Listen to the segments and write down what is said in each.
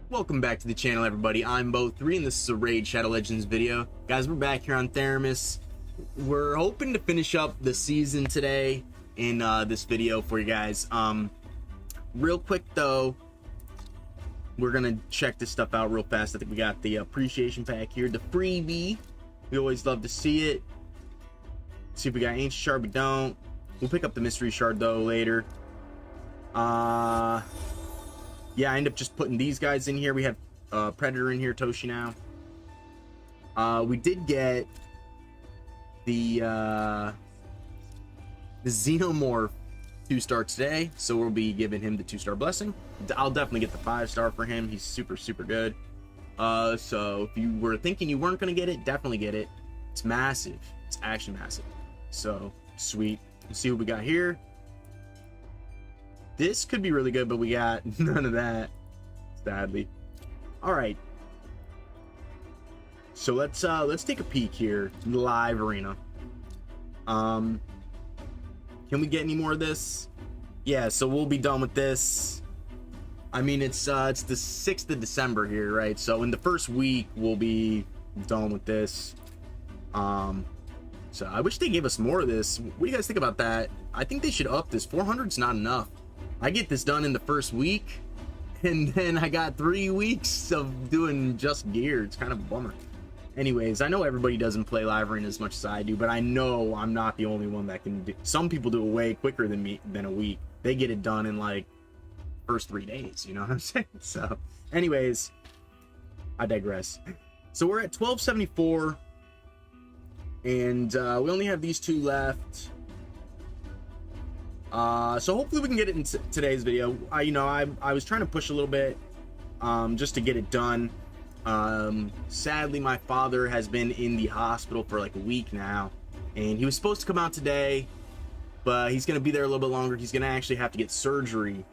Welcome back to the channel, everybody. I'm Bo3 and this is a Raid Shadow Legends video. Guys, we're back here on Theramis. We're hoping to finish up the season today in this video for you guys. Real quick though, we're gonna check this stuff out real fast. I think we got the appreciation pack here, the freebie. We always love to see it. See if we got ancient shard. We don't. We'll pick up the mystery shard though later. Yeah, I end up just putting these guys in here. We have Predator in here, Toshi now. We did get the Xenomorph 2-star today, so we'll be giving him the 2-star blessing. I'll definitely get the 5-star for him. He's super good. So if you were thinking you weren't gonna get it, definitely get it. It's massive. It's actually massive. So sweet. Let's see what we got here. This could be really good, but we got none of that, sadly. All right. So let's take a peek here. Live arena. Can we get any more of this? Yeah, so we'll be done with this. I mean, it's the 6th of December here, right? So in the first week we'll be done with this. So I wish they gave us more of this. What do you guys think about that? I think they should up this. 400's not enough. I get this done in the first week, and then I got 3 weeks of doing just gear. It's kind of a bummer. Anyways, I know everybody doesn't play live arena as much as I do, but I know I'm not the only one that can do. Some people do it way quicker than me, than a week. They get it done in like first 3 days, you know what I'm saying? So anyways, I digress. So we're at 1274, and we only have these 2 left. So hopefully we can get it in today's video. I was trying to push a little bit just to get it done. Sadly, my father has been in the hospital for like a week now, and he was supposed to come out today, but he's gonna be there a little bit longer. He's gonna actually have to get surgery,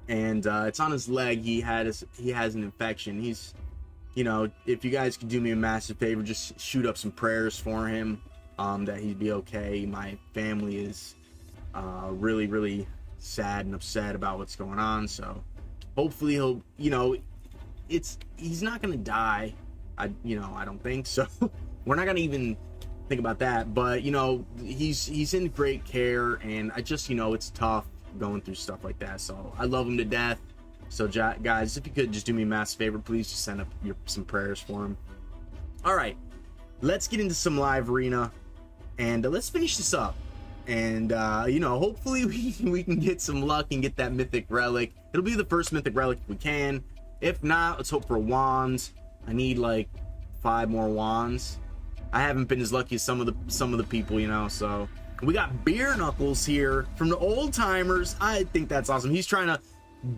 and it's on his leg. He has an infection. He's, you know, if you guys could do me a massive favor, just shoot up some prayers for him, that he'd be okay. My family is really sad and upset about what's going on, so hopefully he'll, you know, he's not gonna die. I don't think so. We're not gonna even think about that, but you know, he's in great care, and I just, you know, it's tough going through stuff like that. So I love him to death. So guys, if you could just do me a massive favor, please just send up some prayers for him. All right, let's get into some live arena, and let's finish this up. And you know, hopefully we can get some luck and get that mythic relic. It'll be the first mythic relic if we can. If not, let's hope for wands. I need like 5 more wands. I haven't been as lucky as some of the people, you know. So we got Beer Knuckles here from the old timers. I think that's awesome. He's trying to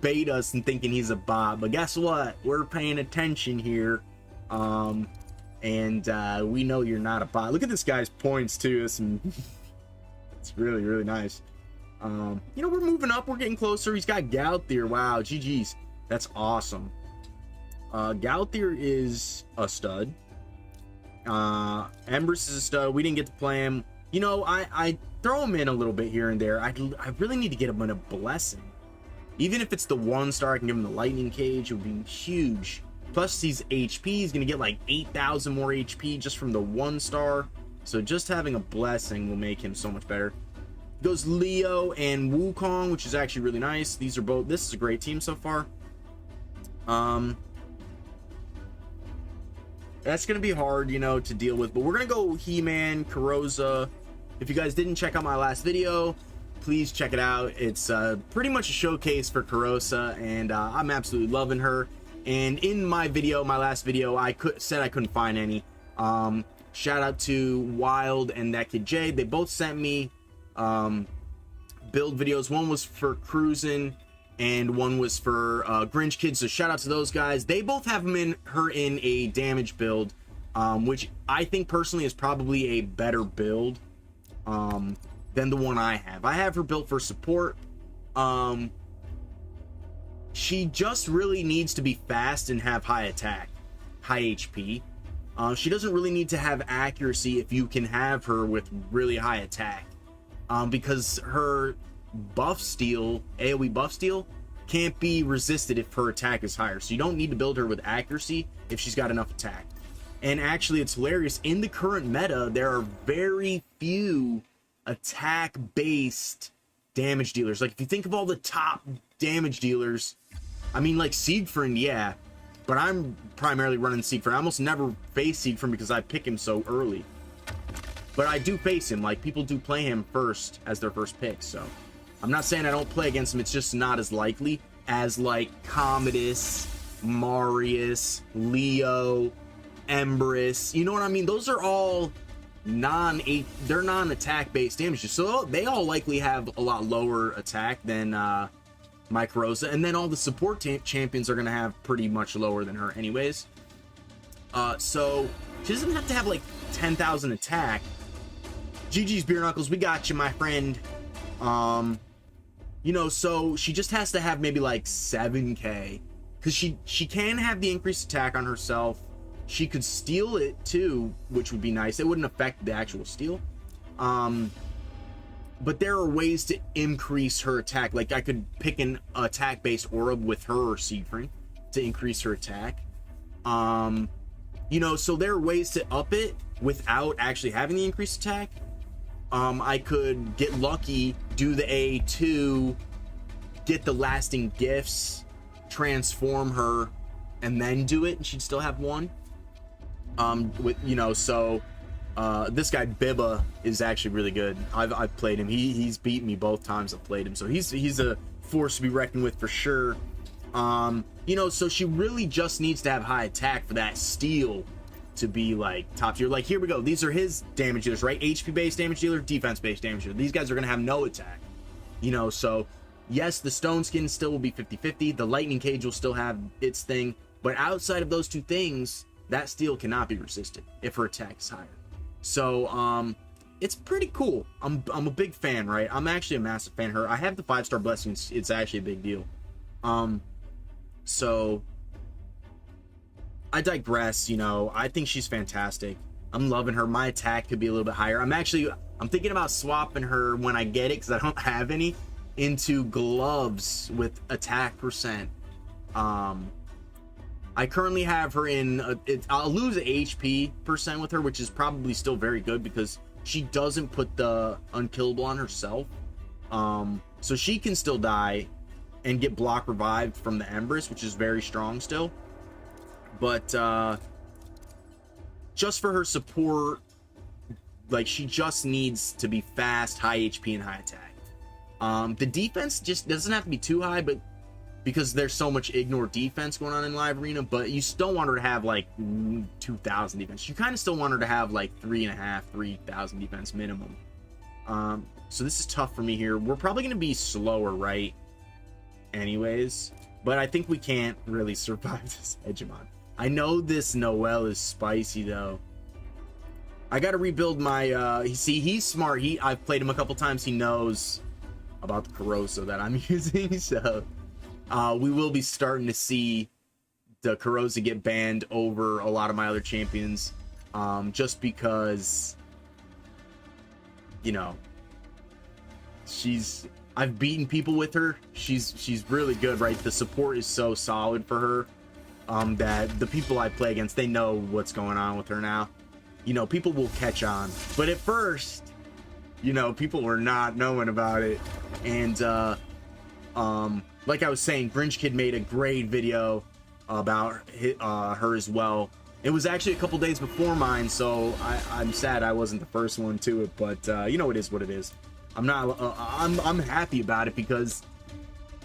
bait us and thinking he's a bot, but guess what? We're paying attention here. And we know you're not a bot. Look at this guy's points too. It's really nice. You know, we're moving up. We're getting closer. He's got Galthier. Wow, GG's. That's awesome. Galthier is a stud. Empress is a stud. We didn't get to play him. You know, I throw him in a little bit here and there. I really need to get him in a blessing. Even if it's the 1-star, I can give him the lightning cage. It would be huge. Plus, he's HP. He's gonna get like 8,000 more HP just from the 1-star. So just having a blessing will make him so much better. Goes Leo and Wukong, which is actually really nice. These are both. This is a great team so far. That's gonna be hard, you know, to deal with. But we're gonna go He-Man, Karoza. If you guys didn't check out my last video, please check it out. It's pretty much a showcase for Karoza, and I'm absolutely loving her. And in my video, my last video, I said I couldn't find any. Shout out to Wild and that kid Jay. They both sent me build videos. One was for cruising and one was for Grinch Kids. So shout out to those guys. They both have her in a damage build, which I think personally is probably a better build than the one I have. I have her built for support. She just really needs to be fast and have high attack, high HP. She doesn't really need to have accuracy if you can have her with really high attack, because her buff steal, AoE buff steal, can't be resisted if her attack is higher. So you don't need to build her with accuracy if she's got enough attack. And actually, it's hilarious. In the current meta, there are very few attack-based damage dealers. Like, if you think of all the top damage dealers, I mean, like Siegfried, yeah, but I'm primarily running Siegfried. I almost never face Siegfried because I pick him so early. But I do face him. Like, people do play him first as their first pick, so I'm not saying I don't play against him. It's just not as likely as, like, Commodus, Marius, Leo, Empress. You know what I mean? Those are all they're non-attack based damages, so they all likely have a lot lower attack than my Karosa, and then all the support champions are gonna have pretty much lower than her anyways. So she doesn't have to have like 10,000 attack. GG's beer knuckles, we got you, my friend. You know, so she just has to have maybe like 7k, because she can have the increased attack on herself. She could steal it too, which would be nice. It wouldn't affect the actual steal. But there are ways to increase her attack. Like, I could pick an attack-based Orb with her or Siegfried to increase her attack. You know, so there are ways to up it without actually having the increased attack. I could get lucky, do the A2, get the lasting gifts, transform her, and then do it, and she'd still have one. With, you know, so this guy Bibba is actually really good. I've played him. He's beat me both times I've played him, so he's a force to be reckoned with for sure. You know, so she really just needs to have high attack for that steal to be like top tier. Like, here we go, these are his damage dealers, right? HP based damage dealer, defense based damage dealer. These guys are gonna have no attack, you know. So yes, the stone skin still will be 50-50, the lightning cage will still have its thing, but outside of those two things, that steal cannot be resisted if her attack is higher. So it's pretty cool. I'm a big fan, right? I'm actually a massive fan of her. I have the 5-star blessings. It's actually a big deal. So I digress. You know, I think she's fantastic. I'm loving her. My attack could be a little bit higher. I'm thinking about swapping her when I get it, because I don't have any, into gloves with attack percent. I currently have her in I'll lose HP percent with her, which is probably still very good because she doesn't put the unkillable on herself. So she can still die and get block revived from the Empress, which is very strong still. But just for her support, like, she just needs to be fast, high HP, and high attack. The defense just doesn't have to be too high, but because there's so much ignore defense going on in live arena, but you still want her to have like 2,000 defense. You kind of still want her to have like 3,500-3,000 defense minimum. So this is tough for me here. We're probably going to be slower, right? Anyways, but I think we can't really survive this hegemon. I know this Noel is spicy though. I got to rebuild my see, he's smart. I've played him a couple times. He knows about the Karosa that I'm using, so we will be starting to see the Karosa get banned over a lot of my other champions, just because, you know, I've beaten people with her. She's really good, right? The support is so solid for her, that the people I play against, they know what's going on with her now. You know, people will catch on, but at first, you know, people were not knowing about it. And like I was saying, Grinch Kid made a great video about her as well. It was actually a couple days before mine, so I'm sad I wasn't the first one to it, but you know, it is what it is. I'm happy about it because,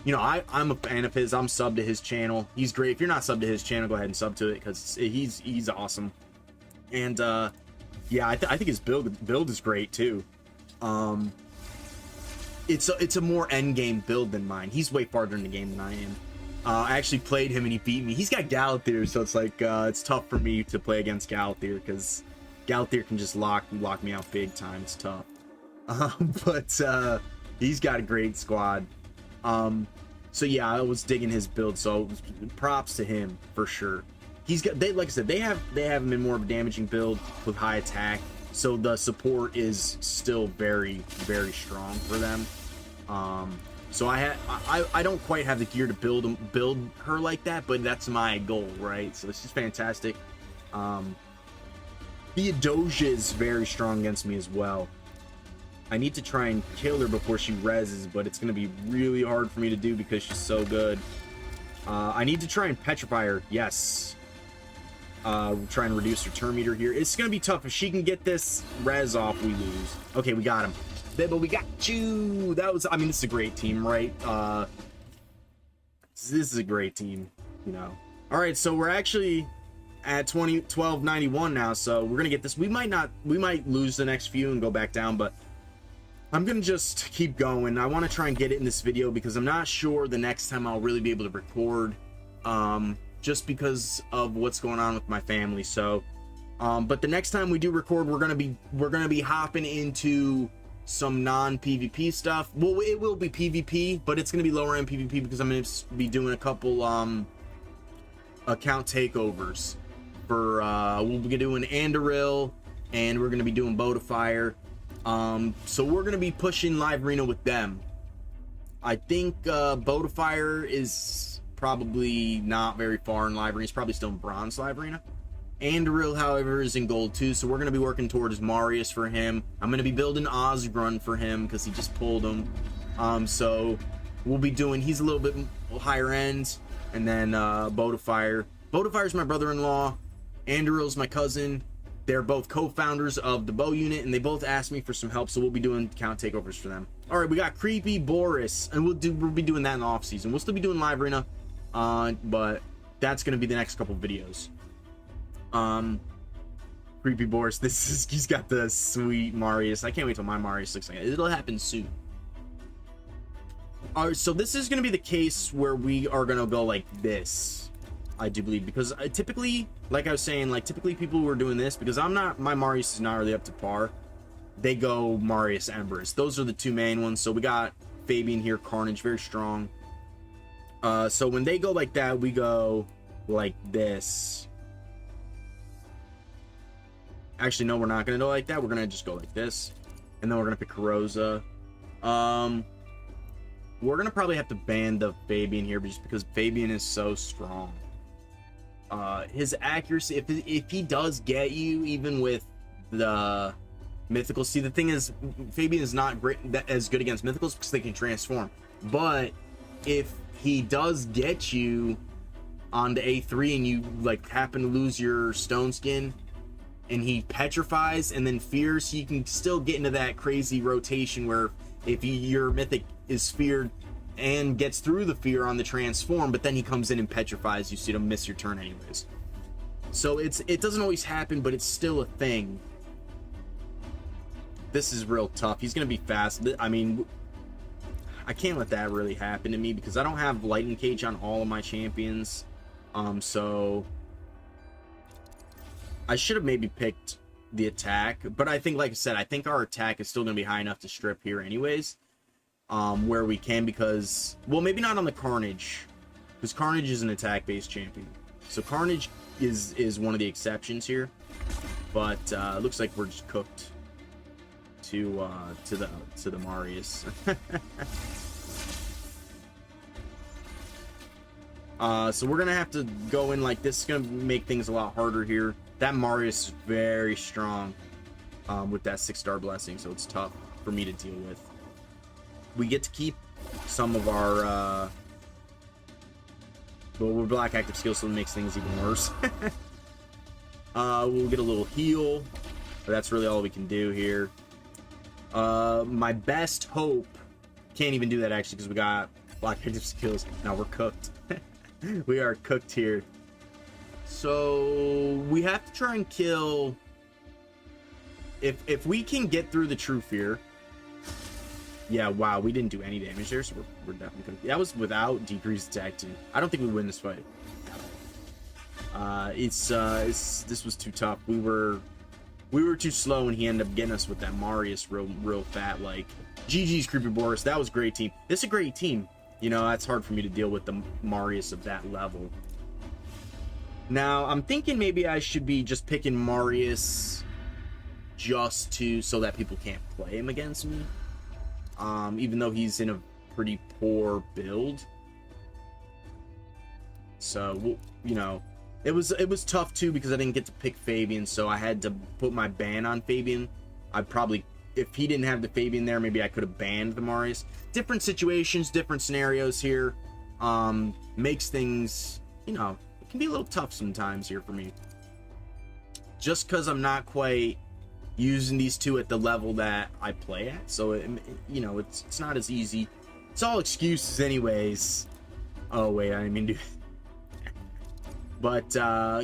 you know, I'm a fan of his. I'm subbed to his channel. He's great. If you're not subbed to his channel, go ahead and sub to it because he's awesome. And yeah, I think his build is great too. It's a more end game build than mine. He's way farther in the game than I am. I actually played him and he beat me. He's got Galathier, so it's like it's tough for me to play against Galathier because Galathier can just lock me out big time. It's tough. But he's got a great squad. So yeah, I was digging his build, so props to him for sure. Like I said, they have him in more of a damaging build with high attack, so the support is still very, very strong for them. So I don't quite have the gear to build her like that, but that's my goal, right? So this is fantastic. Theodosia is very strong against me as well. I need to try and kill her before she reses, but it's going to be really hard for me to do because she's so good. I need to try and petrify her. Yes. Try and reduce her turn meter here. It's going to be tough. If she can get this res off, we lose. Okay, we got him. But we got you. That was, I mean, this is a great team, right? This is a great team, you know. All right, so we're actually at 1291 now, so we're gonna get this. We might lose the next few and go back down, but I'm gonna just keep going. I want to try and get it in this video because I'm not sure the next time I'll really be able to record, just because of what's going on with my family. So but the next time we do record, we're gonna be hopping into some non-PvP stuff. Well, it will be PvP, but it's gonna be lower end PvP because I'm gonna be doing a couple account takeovers for we'll be doing Andoril, and we're gonna be doing Bodafire. So we're gonna be pushing live arena with them. I think Bodafire is probably not very far in live arena. He's probably still in bronze live arena. Andoril, however, is in gold too, so we're going to be working towards Marius for him. I'm going to be building Osgrun for him because he just pulled him. So we'll be doing, he's a little bit higher end, and then Bodafire. Bodafire's my brother-in-law. Andoril's my cousin. They're both co-founders of the bow unit, and they both asked me for some help, so we'll be doing count takeovers for them. All right, we got Creepy Boris, and we'll be doing that in the off season. We'll still be doing live arena, but that's going to be the next couple videos. Creepy Boris, he's got the sweet Marius. I can't wait till my Marius looks like it. It'll happen soon. All right, so this is going to be the case where we are going to go like this, I do believe, because typically, like I was saying, like typically people who are doing this, because my Marius is not really up to par, they go Marius Embers. Those are the two main ones. So we got Fabian here, Carnage, very strong. So when they go like that, we go like this. Actually, no, we're not going to go like that. We're going to just go like this. And then we're going to pick Carosa. We're going to probably have to ban the Fabian here just because Fabian is so strong. His accuracy, if he does get you, even with the mythical, see, the thing is, Fabian is not as good against mythicals because they can transform. But if he does get you onto A3 and you like happen to lose your stone skin, and he petrifies and then fears, you can still get into that crazy rotation where if your mythic is feared and gets through the fear on the transform, but then he comes in and petrifies you, so you don't miss your turn anyways. So it doesn't always happen, but it's still a thing. This is real tough. He's gonna be fast. I mean, I can't let that really happen to me because I don't have Lightning Cage on all of my champions. So I should have maybe picked the attack, but I think, like I said, I think our attack is still going to be high enough to strip here anyways, where we can, because, well, maybe not on the Carnage, because Carnage is an attack-based champion. So Carnage is one of the exceptions here, but it looks like we're just cooked to the Marius. So we're gonna have to go in like this. It's gonna make things a lot harder here. That Marius is very strong with that 6-star blessing, so it's tough for me to deal with. We get to keep some of our but we're black active skill, so it makes things even worse. We'll get a little heal, but that's really all we can do here. My best hope, can't even do that actually because we got black active skills. Now we're cooked. We are cooked here. So we have to try and kill, if we can get through the true fear. Yeah, wow, we didn't do any damage there, so we're definitely gonna, that was without decreased attack too. I don't think we win this fight. This was too tough. We were too slow, and he ended up getting us with that Marius real fat. Like, GG's Creepy Boris. That was a great team. This is a great team. You know, that's hard for me to deal with the Marius of that level. Now, I'm thinking maybe I should be just picking Marius just so that people can't play him against me. even though he's in a pretty poor build. So, you know, it was tough too because I didn't get to pick Fabian, so I had to put my ban on Fabian. I probably, if he didn't have the Fabian there, maybe I could have banned the Marius. Different situations, different scenarios here. Makes things, you know, it can be a little tough sometimes here for me. Just because I'm not quite using these two at the level that I play at. So, you know, it's not as easy. It's all excuses anyways. Oh, wait, I didn't mean to. But,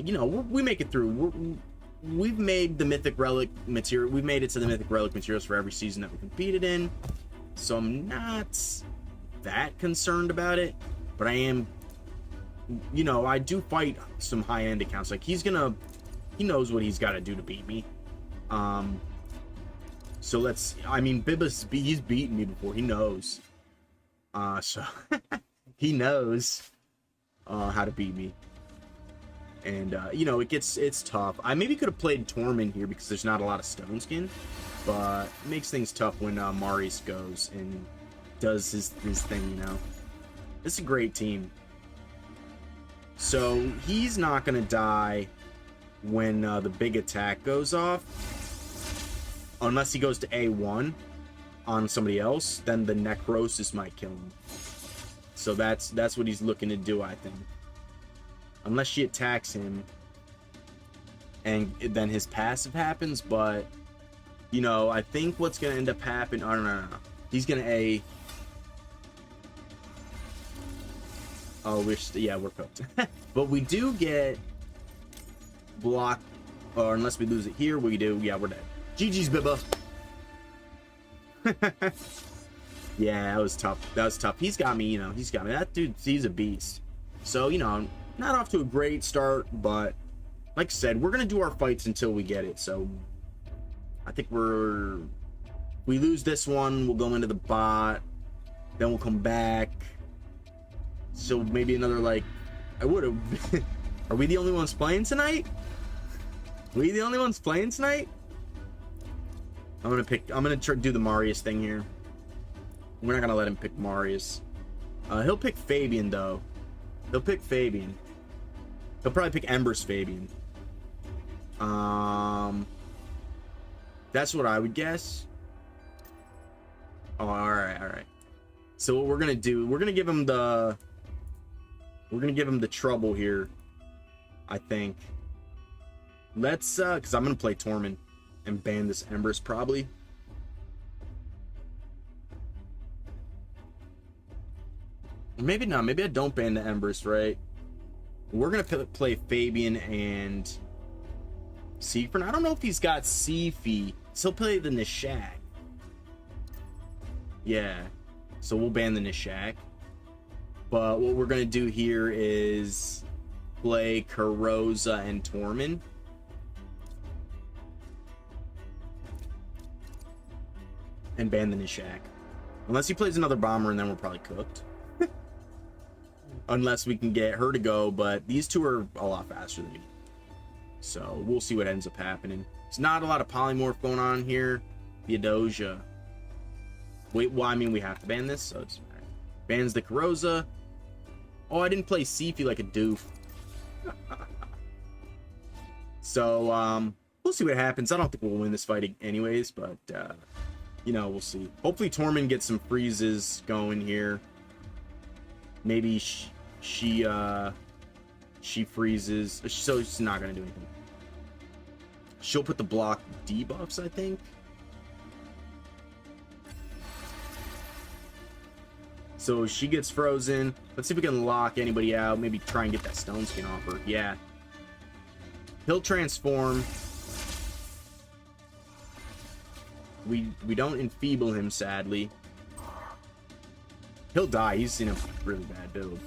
you know, we make it through. We've made the Mythic Relic material. We've made it to the Mythic Relic materials for every season that we competed in. So I'm not that concerned about it. But I am, you know, I do fight some high-end accounts. Like, he knows what he's got to do to beat me. So I mean, he's beaten me before. He knows. So he knows how to beat me. And, you know, it's tough. I maybe could have played Tormund here because there's not a lot of Stone Skin, but it makes things tough when Marius goes and does his thing, you know. This is a great team. So he's not going to die when the big attack goes off. Unless he goes to A1 on somebody else, then the Necrosis might kill him. So that's what he's looking to do, I think. Unless she attacks him, and then his passive happens, but, you know, I think what's going to end up happening... Oh, no. He's going to A... Oh, yeah, we're cooked. But we do get block, or unless we lose it here, we do. Yeah, we're dead. GG's, Bibba. Yeah, that was tough. He's got me, you know. He's got me. That dude, he's a beast. So, you know... Not off to a great start, but like I said, we're going to do our fights until we get it. So I think we lose this one, we'll go into the bot, then we'll come back. So maybe another, like, I would have. Are we the only ones playing tonight? We the only ones playing tonight? I'm going to do the Marius thing here. We're not going to let him pick Marius. He'll pick Fabian, though. He'll pick Fabian. He'll probably pick Ember's Fabian. That's what I would guess. Oh, alright. So what we're gonna do, we're gonna give him the trouble here, I think. Let's because I'm gonna play Tormund and ban this Embers probably. Maybe not. Maybe I don't ban the Embers, right? We're going to play Fabian and Siegfried. I don't know if he's got Sifi. So he'll play the Nishak. Yeah. So we'll ban the Nishak. But what we're going to do here is play Karoza and Tormund. And ban the Nishak. Unless he plays another bomber, and then we're probably cooked. Unless we can get her to go, but these two are a lot faster than me. So we'll see what ends up happening. It's not a lot of polymorph going on here. Theodosia. Wait, well, I mean, we have to ban this, so it's bans the Karoza. Oh, I didn't play Sifi like a doof. So, we'll see what happens. I don't think we'll win this fight anyways, but, you know, we'll see. Hopefully Tormund gets some freezes going here. Maybe she freezes, so she's not gonna do anything. She'll put the block debuffs, I think. So she gets frozen. Let's see if we can lock anybody out. Maybe try and get that stone skin off her. Yeah. He'll transform. We don't enfeeble him, sadly. He'll die. He's in a really bad build.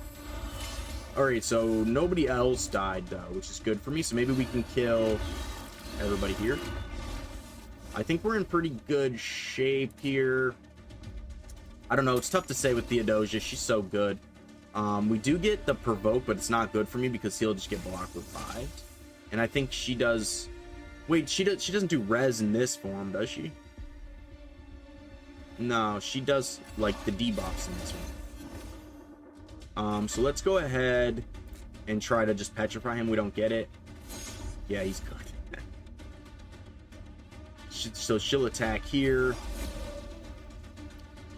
Alright, so nobody else died, though, which is good for me. So maybe we can kill everybody here. I think we're in pretty good shape here. I don't know. It's tough to say with Theodosia. She's so good. We do get the provoke, but it's not good for me because he'll just get block revived. And I think she does... Wait, she doesn't do res in this form, does she? No, she does, like, the debuffs in this one. So let's go ahead and try to just petrify him. We don't get it. Yeah, he's good. So she'll attack here.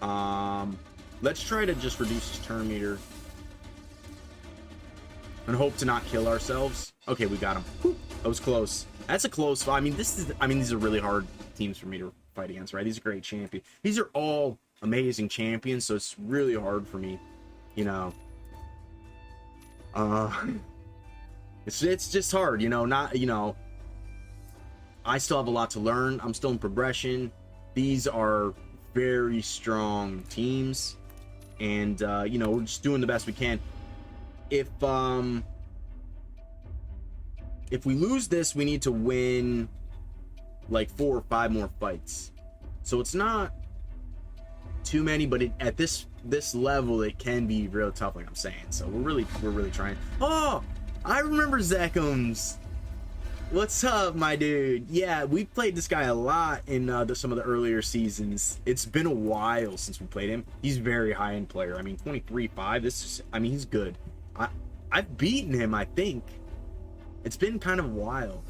Let's try to just reduce his turn meter and hope to not kill ourselves. Okay, we got him. Whew, that was close. That's a close fight. I mean, these are really hard teams for me to fight against, right? These are great champions. These are all amazing champions, so it's really hard for me, you know. It's just hard, you know. Not, you know. I still have a lot to learn. I'm still in progression. These are very strong teams, and you know, we're just doing the best we can. If we lose this, we need to win like 4 or 5 more fights. So it's not too many, but at this level, it can be real tough, like I'm saying. So we're really trying. Oh, I remember Zekums. What's up, my dude? Yeah, we've played this guy a lot in some of the earlier seasons. It's been a while since we played him. He's a very high-end player. I mean, 23-5. I mean, he's good. I've beaten him, I think. It's been kind of a while.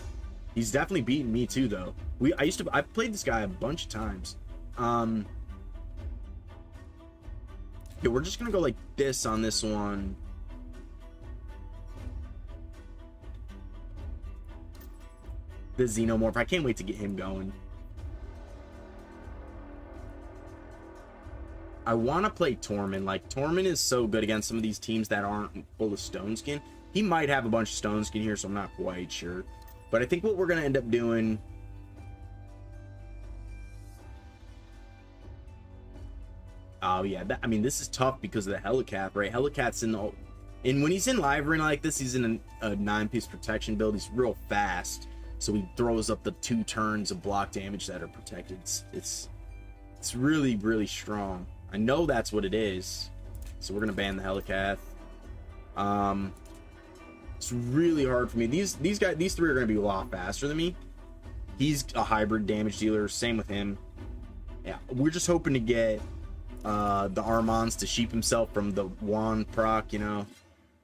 He's definitely beaten me too, though. I've played this guy a bunch of times. Yeah, we're just gonna go like this on this one. The Xenomorph. I can't wait to get him going. I want to play Tormund. Like, Tormund is so good against some of these teams that aren't full of Stone Skin. He might have a bunch of Stone Skin here, so I'm not quite sure. But I think what we're going to end up doing... Oh, yeah. I mean, this is tough because of the Helicat, right? Helicat's in the... And when he's in Live Arena like this, he's in a 9-piece protection build. He's real fast. So he throws up the 2 turns of block damage that are protected. It's really, really strong. I know that's what it is. So we're going to ban the Helicath. It's really hard for me. These 3 are going to be a lot faster than me. He's a hybrid damage dealer. Same with him. Yeah, we're just hoping to get the Armons to sheep himself from the wand proc, you know.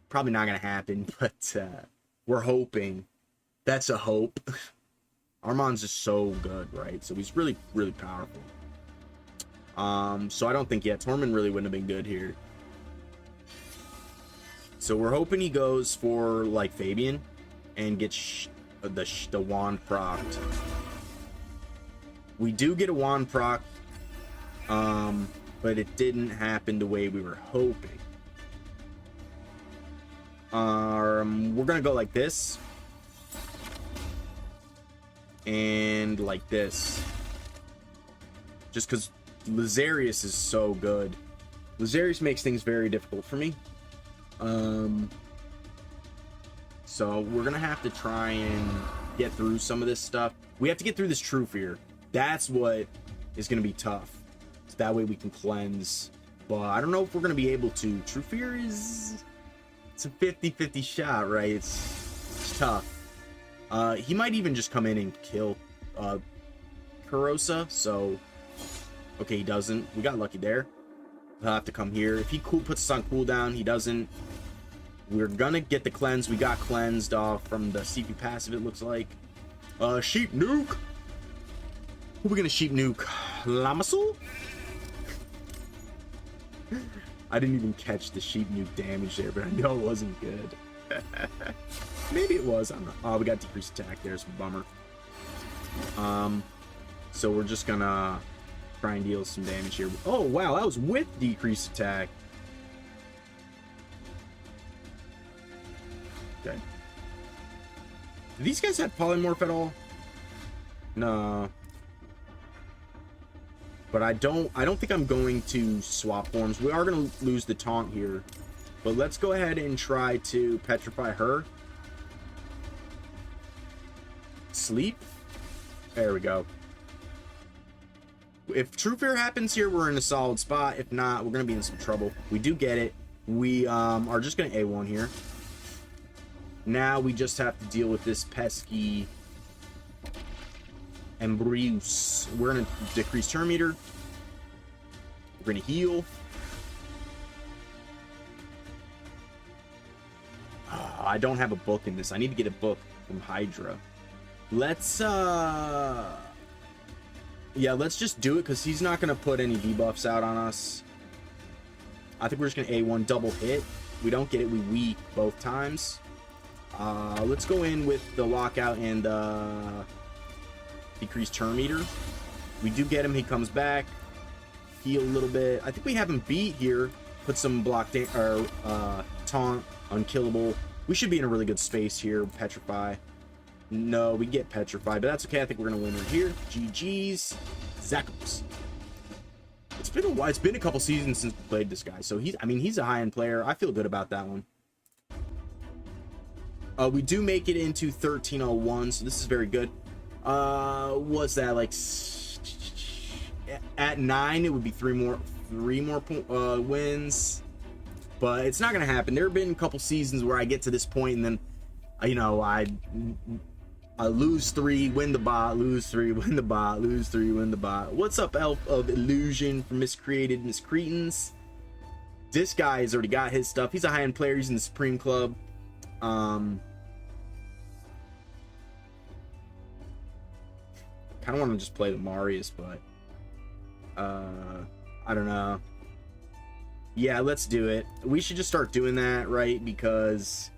Probably not going to happen, but we're hoping. That's a hope. Armon's just so good, right? So he's really, really powerful. So I don't think, yeah, Tormund really wouldn't have been good here. So we're hoping he goes for, like, Fabian and gets the wand procced. We do get a wand proc, but it didn't happen the way we were hoping. We're gonna go like this. And like this. Just because Lazarius is so good. Lazarius makes things very difficult for me. So we're gonna have to try and get through some of this stuff. We have to get through this True Fear. That's what is gonna be tough. So that way we can cleanse. But I don't know if we're gonna be able to. True Fear it's a 50-50 shot, right? It's tough. He might even just come in and kill Kurosa, so... Okay, he doesn't. We got lucky there. He'll have to come here. If he puts us on cooldown, he doesn't. We're gonna get the cleanse. We got cleansed off from the CP passive, it looks like. Sheep nuke! Who are we gonna sheep nuke? Lamasul? I didn't even catch the sheep nuke damage there, but I know it wasn't good. Maybe it was. I don't know. Oh, we got decreased attack there. It's a bummer. So we're just gonna try and deal some damage here. Oh, wow. That was with decreased attack. Okay. Do these guys have polymorph at all? No. But I don't think I'm going to swap forms. We are going to lose the taunt here. But let's go ahead and try to petrify her. Sleep. There we go. If True Fear happens here, we're in a solid spot. If not, we're going to be in some trouble. We do get it. We are just going to A1 here. Now we just have to deal with this pesky Ambrose. We're going to decrease turn meter. We're gonna heal. I don't have a book in this. I need to get a book from Hydra. Let's yeah, let's just do it because he's not gonna put any debuffs out on us. I think we're just gonna A1 double hit. We don't get it, we weak both times. Let's go in with the lockout and decreased turn meter. We do get him, he comes back. Heal a little bit. I think we have him beat here. Put some block or taunt, unkillable. We should be in a really good space here. Petrify. No, we get petrified, but that's okay. I think we're gonna win right here. GG's. Zackles. It's been a while. It's been a couple seasons since we played this guy, so he's, I mean, he's a high-end player. I feel good about that one. We do make it into 1301, so this is very good. What's that, like at 9 it would be three more wins, but it's not gonna happen. There have been a couple seasons where I get to this point and then you know I lose 3, win the bot, lose 3, win the bot, lose 3, win the bot. What's up, Elf of Illusion from Miscreated Miscretans? This guy has already got his stuff. He's a high-end player. He's in the Supreme Club. Kind of want to just play the Marius, but I don't know. Yeah, let's do it. We should just start doing that, right? Because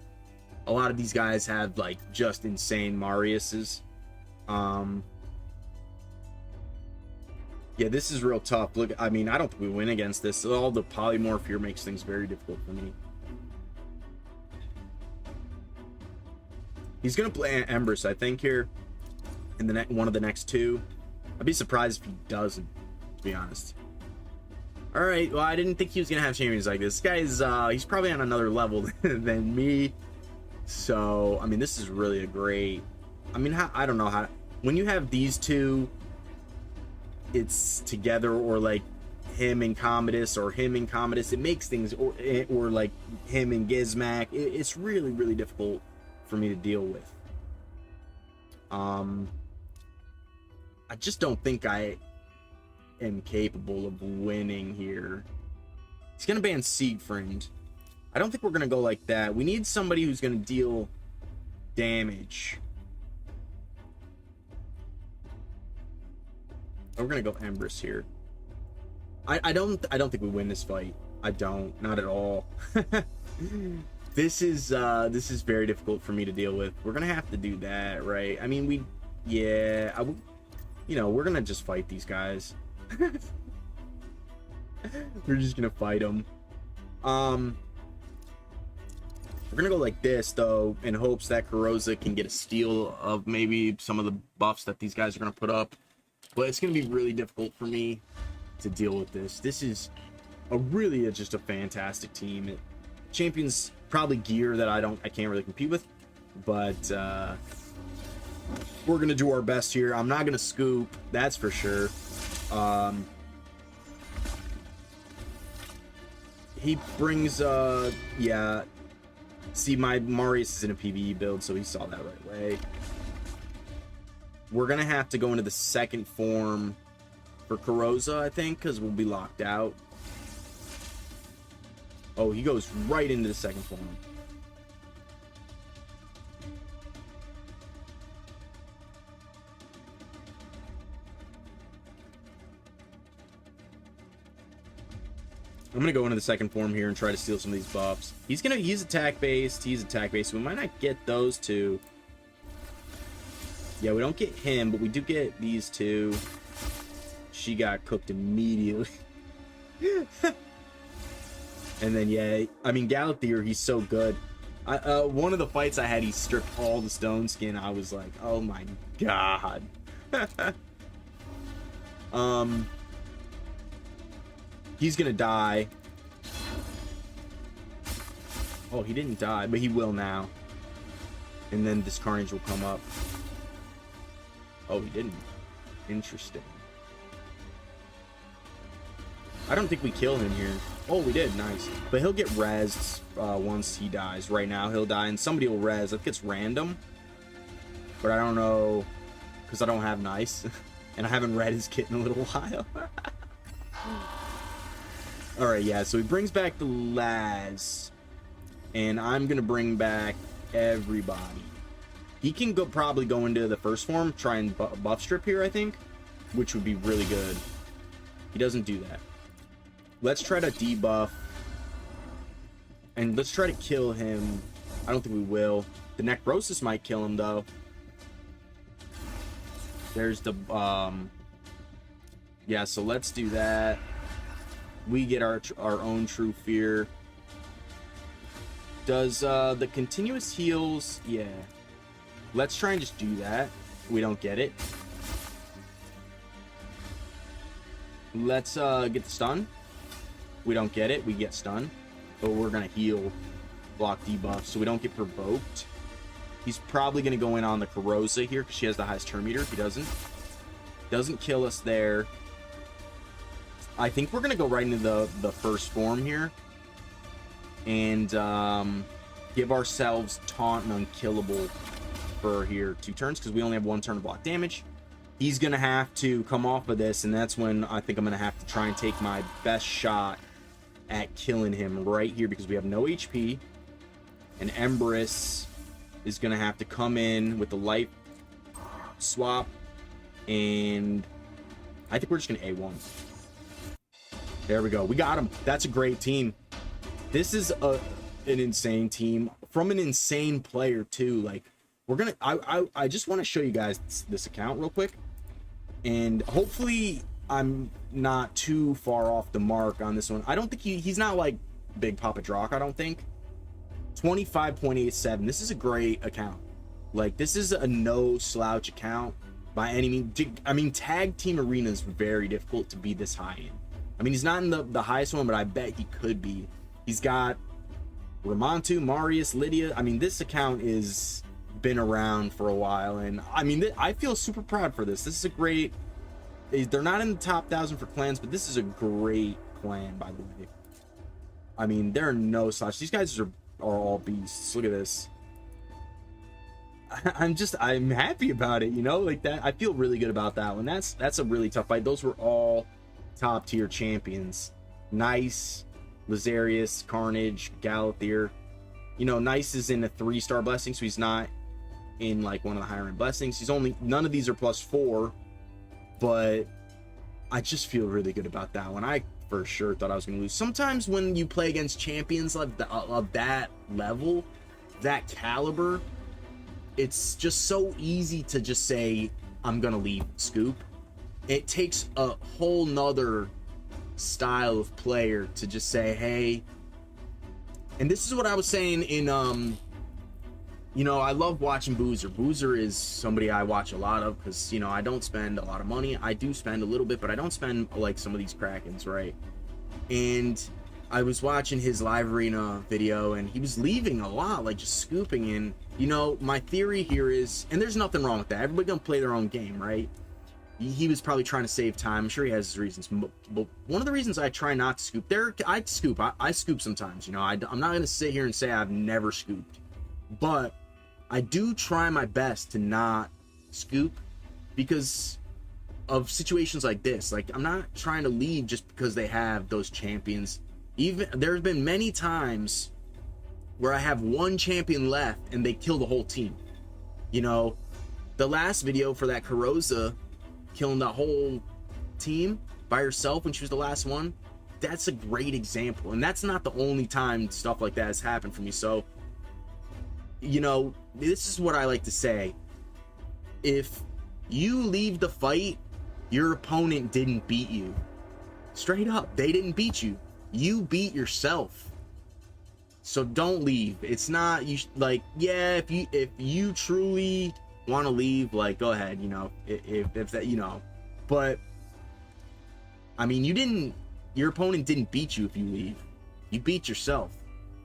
a lot of these guys have like just insane Mariuses. Yeah, this is real tough. Look, I mean, I don't think we win against this. All the polymorph here makes things very difficult for me. He's gonna play Empress, I think, here in the one of the next 2. I'd be surprised if he doesn't, to be honest. All right, well, I didn't think he was gonna have champions like this. This guy's he's probably on another level than me. So, I mean, this is really a great... I mean, I don't know how... When you have these two, it's together, or like him and Commodus, or him and Commodus, it makes things... Or like him and Gizmac. It's really, really difficult for me to deal with. I just don't think I am capable of winning here. He's going to ban Siegfried. I don't think we're going to go like that. We need somebody who's going to deal damage. We're going to go Empress here. I don't think we win this fight. I don't. Not at all. This is very difficult for me to deal with. We're going to have to do that, right? I mean, you know, we're going to just fight these guys. We're just going to fight them. We're gonna go like this though, in hopes that Karoza can get a steal of maybe some of the buffs that these guys are gonna put up. But it's gonna be really difficult for me to deal with this. This is just a fantastic team. Champions probably gear that I can't really compete with, but we're gonna do our best here. I'm not gonna scoop, that's for sure. He brings yeah. See, my Marius is in a PvE build, so he saw that right away. We're going to have to go into the second form for Karoza, I think, because we'll be locked out. Oh, he goes right into the second form. I'm gonna go into the second form here and try to steal some of these buffs. He's attack based. He's attack based. So we might not get those two. Yeah, we don't get him, but we do get these two. She got cooked immediately. And then yeah, I mean Galathier, he's so good. One of the fights I had, he stripped all the stone skin. I was like, oh my god. He's gonna die. Oh, he didn't die, but he will now. And then this Carnage will come up. Oh, he didn't. Interesting. I don't think we kill him here. Oh, we did. Nice. But he'll get rezzed once he dies. Right now, he'll die, and somebody will res. I think it's random. But I don't know, because I don't have nice. And I haven't read his kit in a little while. All right, yeah. So he brings back the Laz, and I'm gonna bring back everybody. He can probably go into the first form, try and buff strip here, I think, which would be really good. He doesn't do that. Let's try to debuff, and let's try to kill him. I don't think we will. The necrosis might kill him though. There's the yeah, so let's do that. We get our own true fear. Does the continuous heals? Yeah, let's try and just do that. We don't get it. Let's get the stun. We don't get it. We get stun, but we're gonna heal, block debuff, so we don't get provoked. He's probably gonna go in on the Corrosa here because she has the highest turn meter. If he doesn't kill us there, I think we're gonna go right into the first form here and give ourselves taunt and unkillable for here 2 turns because we only have 1 turn to block damage. He's gonna have to come off of this, and that's when I think I'm gonna have to try and take my best shot at killing him right here because we have no HP, and Empress is gonna have to come in with the light swap, and I think we're just gonna A1. There we go. We got him. That's a great team. This is an insane team from an insane player too. Like, we're gonna I just want to show you guys this account real quick, and hopefully I'm not too far off the mark on this one. I don't think he's not like Big Papa Drock, I don't think. 25.87. This is a great account. Like, this is a no slouch account by any means. I mean, tag team arena is very difficult to be this high in. I mean, he's not in the highest one, but I bet he could be. He's got Ramontu, Marius, Lydia. I mean, this account is been around for a while, and I mean, I feel super proud for this. This is a great. They're not in the top 1,000 for clans, but this is a great clan, by the way. I mean, there are no slouch. These guys are all beasts. Look at this. I'm happy about it, you know, like that. I feel really good about that one. That's a really tough fight. Those were all top tier champions. Nice, Lazarius, Carnage, Galathier. You know, Nice is in a 3-star blessing, so he's not in like one of the higher end blessings. He's only, none of these are +4, but I just feel really good about that one. I for sure thought I was gonna lose. Sometimes when you play against champions of that level, that caliber, it's just so easy to just say, I'm gonna leave Scoop. It takes a whole nother style of player to just say, hey. And this is what I was saying in you know, I love watching Boozer. Boozer is somebody I watch a lot of because, you know, I don't spend a lot of money. I do spend a little bit, but I don't spend like some of these Krakens, right? And I was watching his live arena video, and he was leaving a lot, like just scooping in. You know, my theory here is, and there's nothing wrong with that. Everybody gonna play their own game, right? He was probably trying to save time. I'm sure he has his reasons. But one of the reasons I try not to scoop, I scoop. I scoop sometimes. You know, I'm not gonna sit here and say I've never scooped, but I do try my best to not scoop because of situations like this. Like, I'm not trying to leave just because they have those champions. Even there's been many times where I have one champion left and they kill the whole team. You know, the last video for that Corrosa killing the whole team by herself when she was the last one, that's a great example. And that's not the only time stuff like that has happened for me. So, you know, this is what I like to say. If you leave the fight, your opponent didn't beat you. Straight up, they didn't beat you. You beat yourself. So don't leave. It's not, you like, yeah, if you truly want to leave, like, go ahead, you know, if that, you know, but I mean, your opponent didn't beat you. If you leave, you beat yourself.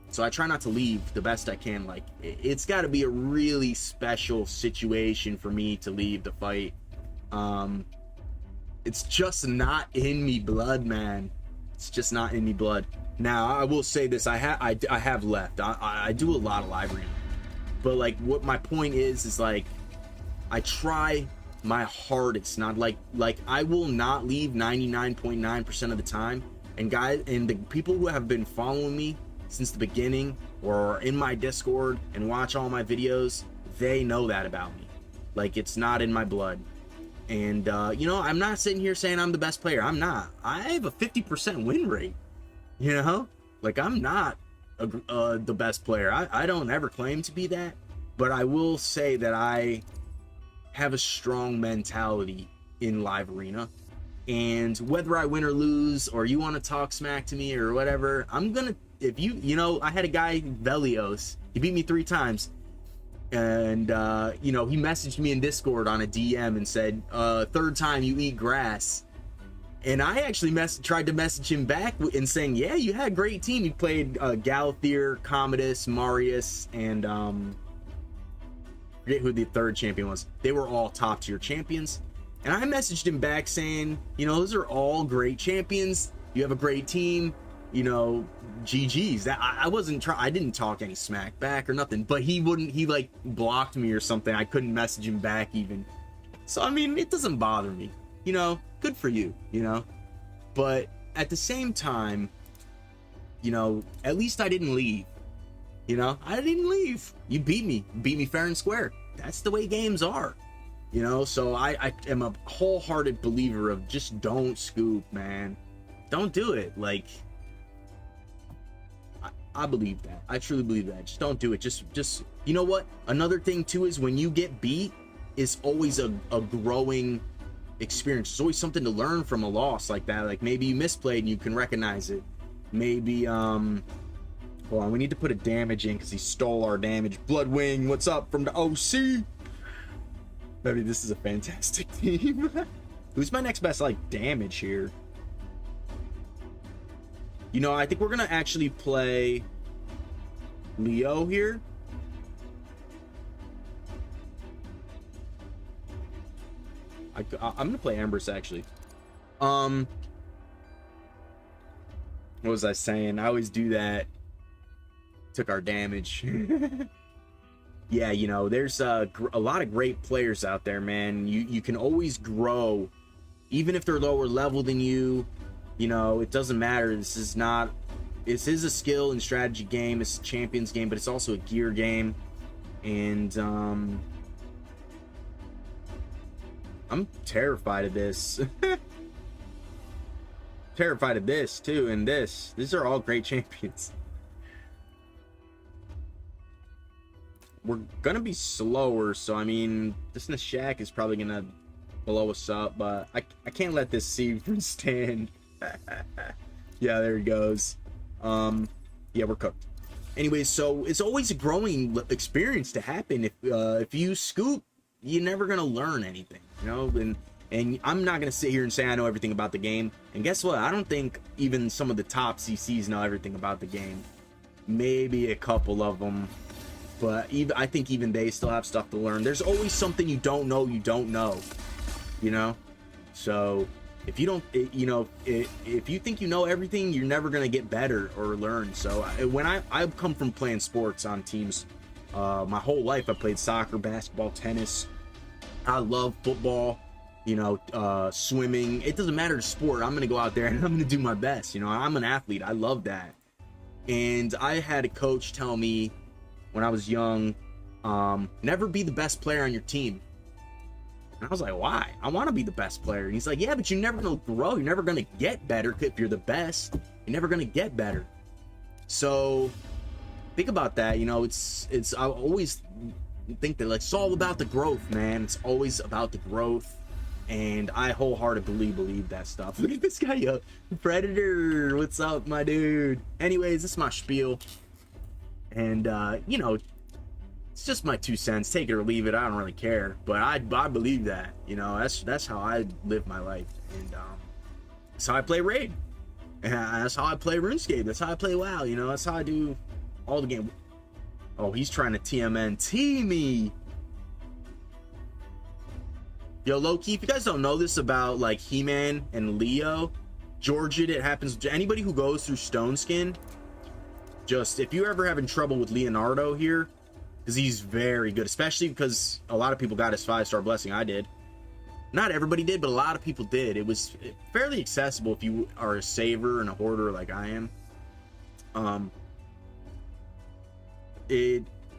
So I try not to leave the best I can. Like, it's got to be a really special situation for me to leave the fight. It's just not in me blood, man. It's just not in me blood. Now, I will say this. I have left. I do a lot of live reading. But, like, what my point is like, I try my hardest. Not like I will not leave 99.9% of the time. And guys, and the people who have been following me since the beginning or are in my Discord and watch all my videos, they know that about me. Like, it's not in my blood. And you know, I'm not sitting here saying I'm the best player. I'm not. I have a 50% win rate, you know. Like, I'm not the best player. I don't ever claim to be that, but I will say that I have a strong mentality in live arena. And whether I win or lose, or you want to talk smack to me or whatever, I'm gonna, if you know, I had a guy, Velios, he beat me 3 times. And you know, he messaged me in Discord on a DM and said, 3rd time you eat grass. And I actually tried to message him back and saying, yeah, you had a great team. You played Galathier, Commodus, Marius, and forget who the 3rd champion was. They were all top tier champions. And I messaged him back saying, you know, those are all great champions. You have a great team. You know, GG's. That I wasn't trying. I didn't talk any smack back or nothing. But he wouldn't. He like blocked me or something. I couldn't message him back even. So I mean, it doesn't bother me. You know, good for you. You know, but at the same time, you know, at least I didn't leave. You know, I didn't leave. You beat me fair and square. That's the way games are. You know, so I am a wholehearted believer of just don't scoop, man. Don't do it. Like, I believe that. I truly believe that. Just don't do it. Just you know what? Another thing too is when you get beat, is always a growing experience. It's always something to learn from a loss like that. Like maybe you misplayed and you can recognize it. Maybe hold on, we need to put a damage in because he stole our damage. Bloodwing, what's up from the OC? Maybe this is a fantastic team. Who's my next best like damage here? You know, I think we're gonna actually play Leo here. I'm gonna play Empress actually. What was I saying? I always do that. Took our damage. Yeah, you know, there's a lot of great players out there, man. You can always grow, even if they're lower level than you. You know, it doesn't matter. This is a skill and strategy game. It's a champions game, but it's also a gear game. And I'm terrified of this. Terrified of this too, and this. These are all great champions. We're gonna be slower, so I mean, this Nashak is probably gonna blow us up, but I can't let this Seaver stand. Yeah, there he goes. Yeah, we're cooked. Anyways, so it's always a growing experience to happen. If you scoop, you're never gonna learn anything, you know. And I'm not gonna sit here and say I know everything about the game. And guess what? I don't think even some of the top CCs know everything about the game. Maybe a couple of them. But I think even they still have stuff to learn. There's always something you don't know, you know? So if you don't, you know, if you think you know everything, you're never going to get better or learn. So when I've come from playing sports on teams, my whole life, I played soccer, basketball, tennis. I love football, you know, swimming. It doesn't matter the sport. I'm going to go out there and I'm going to do my best. You know, I'm an athlete. I love that. And I had a coach tell me, when I was young, never be the best player on your team. And I was like, why? I want to be the best player. And he's like, yeah, but you're never going to grow. You're never going to get better if you're the best. You're never going to get better. So think about that. You know, I always think that like, it's all about the growth, man. It's always about the growth. And I wholeheartedly believe that stuff. Look at this guy, yo. Predator. What's up, my dude? Anyways, this is my spiel. And you know, it's just my 2 cents. Take it or leave it. I don't really care. But I believe that. You know, that's how I live my life. And that's how I play Raid. And that's how I play RuneScape. That's how I play WoW. You know, that's how I do all the game. Oh, he's trying to TMNT me. Yo, low-key, if you guys don't know this about like He-Man and Leo, Georgia, it happens to anybody who goes through Stone Skin. Just if you're ever having trouble with Leonardo here, because he's very good, especially because a lot of people got his 5-star blessing. I did. Not everybody did, but a lot of people did. It was fairly accessible if you are a saver and a hoarder like I am.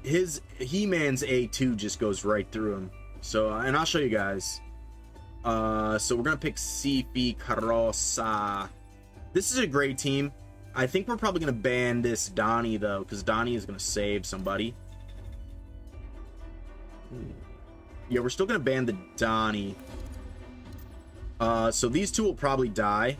His He-Man's A2 just goes right through him. So, and I'll show you guys. So we're gonna pick Sifi Carosa. This is a great team. I think we're probably gonna ban this Donnie though, because Donnie is gonna save somebody. Yeah, we're still gonna ban the Donnie. So these two will probably die.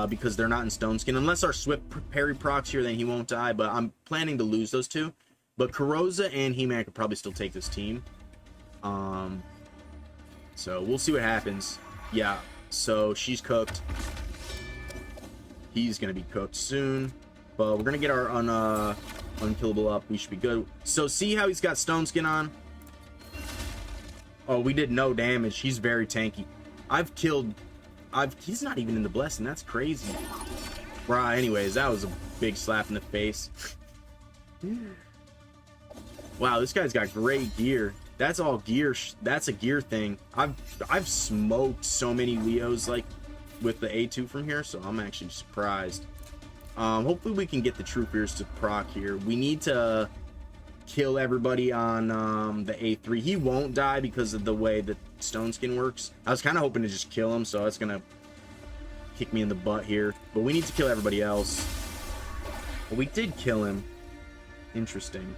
Because they're not in Stone Skin. Unless our Swift parry procs here, then he won't die. But I'm planning to lose those two. But Carosa and He-Man could probably still take this team. So we'll see what happens. Yeah, so she's cooked. He's gonna be cooked soon. But we're gonna get our unkillable up. We should be good. So see how he's got Stone Skin on? Oh, we did no damage. He's very tanky. He's not even in the blessing. That's crazy. Right, anyways, that was a big slap in the face. Wow, this guy's got great gear. That's all gear. That's a gear thing. I've smoked so many Leos like with the A2 from here, so I'm actually surprised. Hopefully we can get the Troopers to proc here. We need to kill everybody on the A3. He won't die because of the way that Stone Skin works. I was kind of hoping to just kill him, so that's gonna kick me in the butt here. But we need to kill everybody else. Well, we did kill him. Interesting.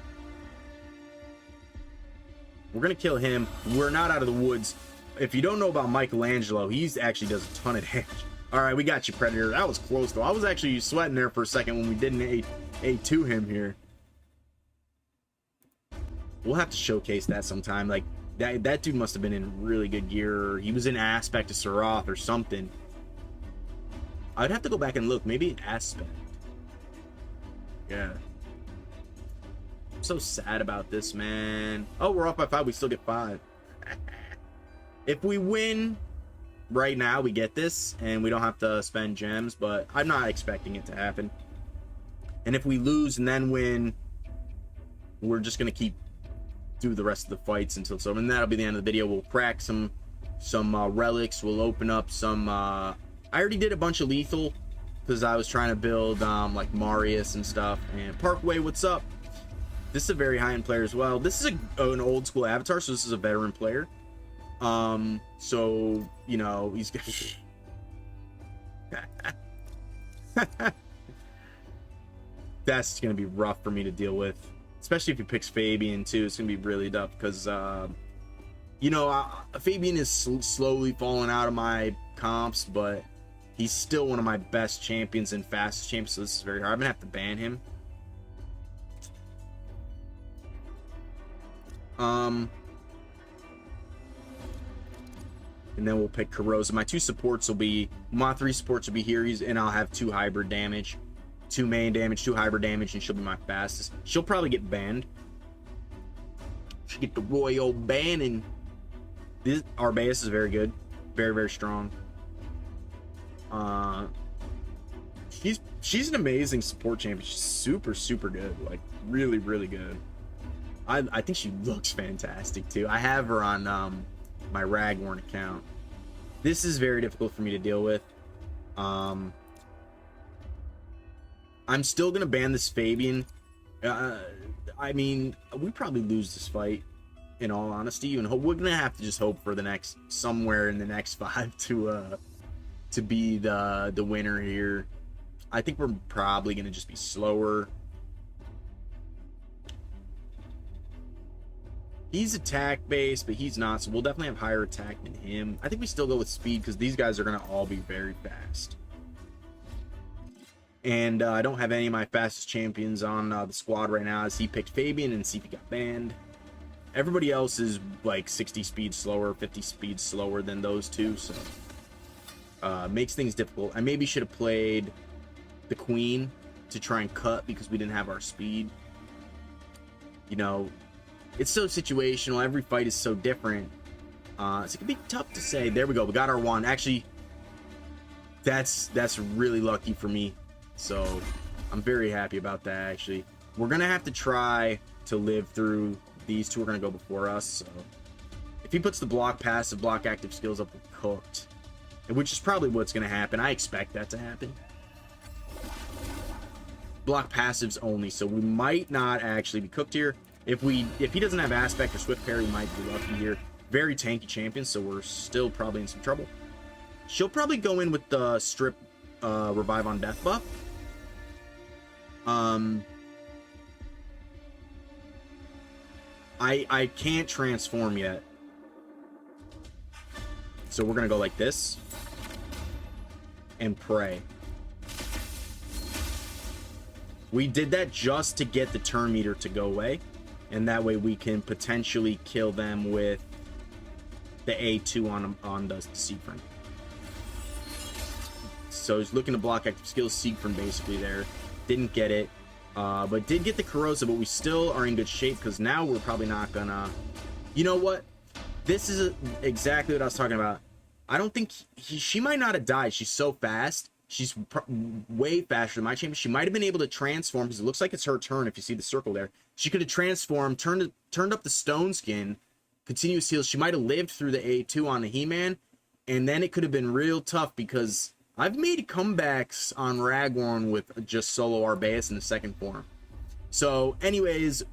We're gonna kill him. We're not out of the woods. If you don't know about Michelangelo, he's actually does a ton of damage. All right, we got you, Predator. That was close though. I was actually sweating there for a second when we didn't A2 him here. We'll have to showcase that sometime. Like that dude must have been in really good gear. Or he was in Aspect of Sarath or something. I'd have to go back and look. Maybe an Aspect. Yeah. I'm so sad about this, man. Oh, we're off by 5. We still get 5. If we win right now, we get this, and we don't have to spend gems. But I'm not expecting it to happen. And if we lose and then win, we're just gonna keep do the rest of the fights until it's over, and that'll be the end of the video. We'll crack some relics. We'll open up some I already did a bunch of lethal because I was trying to build like Marius and stuff. And Parkway, what's up? This is a very high-end player as well. This is an old school avatar, so this is a veteran player. So you know he's that's gonna be rough for me to deal with. Especially if he picks Fabian too, it's gonna be really tough because you know, Fabian is slowly falling out of my comps, but he's still one of my best champions and fastest champions, so this is very hard. I'm gonna have to ban him. And then we'll pick Carosa. My 2 supports will be, my 3 supports will be here, and I'll have 2 hybrid damage. 2 main damage, 2 hybrid damage, and she'll be my fastest. She'll probably get banned. She'll get the royal banning. This Arbaeus is very good. Very, very strong. She's an amazing support champion. She's super, super good. Like, really, really good. I think she looks fantastic, too. I have her on my Ragworn account. This is very difficult for me to deal with. I'm still gonna ban this Fabian. I mean, we probably lose this fight, in all honesty, and we're gonna have to just hope for the next, somewhere in the next 5 to be the winner here. I think we're probably gonna just be slower. He's attack based, but he's not, so we'll definitely have higher attack than him. I think we still go with speed because these guys are gonna all be very fast. And I don't have any of my fastest champions on the squad right now, as he picked Fabian and CP got banned. Everybody else is like 60 speed slower, 50 speed slower than those two, so makes things difficult. I maybe should have played the Queen to try and cut because we didn't have our speed. You know, it's so situational. Every fight is so different. So it can be tough to say. There we go. We got our 1. Actually, that's really lucky for me. So I'm very happy about that, actually. We're going to have to try to live through these two are going to go before us. So if he puts the block passive, block active skills up, we're cooked. Which is probably what's going to happen. I expect that to happen. Block passives only, so we might not actually be cooked here. If he doesn't have aspect or swift parry, we might be lucky here. Very tanky champion, so we're still probably in some trouble. She'll probably go in with the strip revive on death buff. I can't transform yet, so we're gonna go like this and pray. We did that just to get the turn meter to go away, and that way we can potentially kill them with the A2 on the Siegfried. So he's looking to block active skills. Siegfried basically there. Didn't get it, but did get the corrosive, but we still are in good shape because now we're probably not gonna... You know what? This is exactly what I was talking about. I don't think... she might not have died. She's so fast. She's way faster than my champion. She might have been able to transform because it looks like it's her turn if you see the circle there. She could have transformed, turned up the stone skin, continuous heals. She might have lived through the A2 on the He-Man, and then it could have been real tough because I've made comebacks on Ragworn with just solo Arbaeus in the second form. So anyways,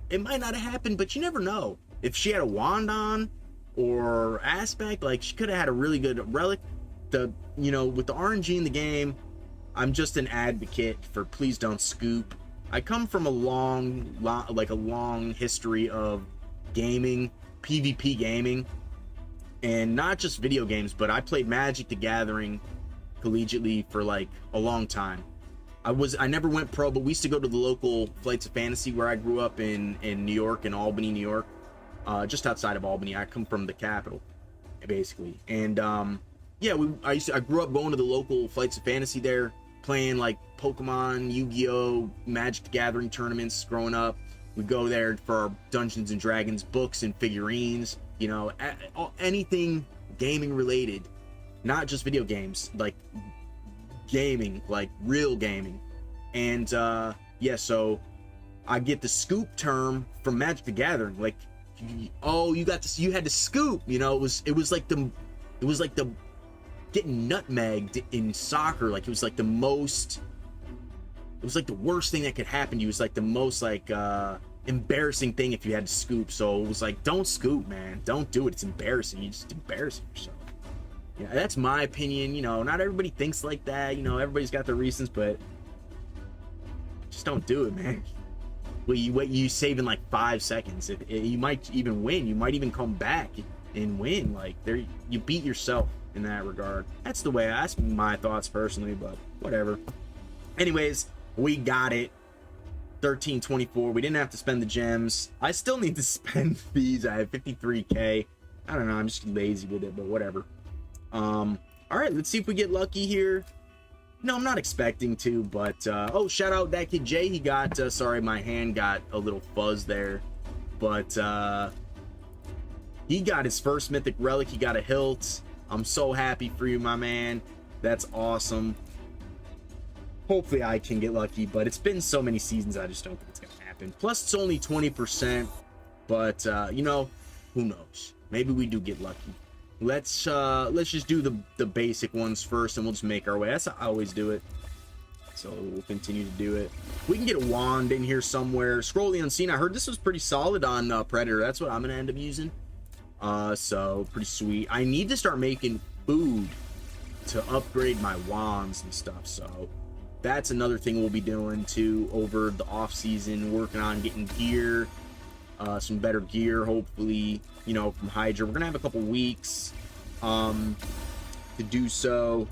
it might not have happened, but you never know. If she had a wand on or aspect, like she could have had a really good relic. You know, with the RNG in the game, I'm just an advocate for please don't scoop. I come from a long history of gaming, PvP gaming, and not just video games, but I played Magic the Gathering collegiately for like a long time. I never went pro, but we used to go to the local Flights of Fantasy where I grew up in New York, in Albany, New York, just outside of Albany. I come from the capital, basically, and yeah, I grew up going to the local Flights of Fantasy there, playing like Pokemon, Yu-Gi-Oh, Magic the Gathering tournaments growing up. We go there for our Dungeons and Dragons books and figurines, you know, anything gaming related, not just video games, like gaming, like real gaming. And yeah, so I get the scoop term from Magic the Gathering, like, oh, you had to scoop, you know. It was like the getting nutmegged in soccer. Like it was like the worst thing that could happen to you. It was like the most like embarrassing thing if you had to scoop. So it was like, don't scoop, man, don't do it, it's embarrassing. You just embarrassing yourself. Yeah, that's my opinion. You know, not everybody thinks like that, you know, everybody's got their reasons, but just don't do it, man. Well, you save in like 5 seconds. You might even win, you might even come back and win. Like there, you beat yourself in that regard. That's my thoughts personally, but whatever. Anyways, we got it. 1324. We didn't have to spend the gems. I still need to spend these. I have 53k. I don't know, I'm just lazy with it, but whatever. All right, let's see if we get lucky here. No, I'm not expecting to, but oh, shout out that kid Jay. He got sorry, my hand got a little fuzz there, but he got his first mythic relic. He got a hilt. I'm so happy for you, my man. That's awesome. Hopefully I can get lucky, but it's been so many seasons, I just don't think it's gonna happen. Plus it's only 20%, but you know, who knows? Maybe we do get lucky. Let's just do the basic ones first, and we'll just make our way. That's how I always do it, so we'll continue to do it. We can get a wand in here somewhere. Scroll the Unseen. I heard this was pretty solid on Predator. That's what I'm gonna end up using. So pretty sweet. I need to start making food to upgrade my wands and stuff, so that's another thing we'll be doing too over the off season, working on getting gear, some better gear, hopefully, you know, from Hydra. We're gonna have a couple weeks to do so,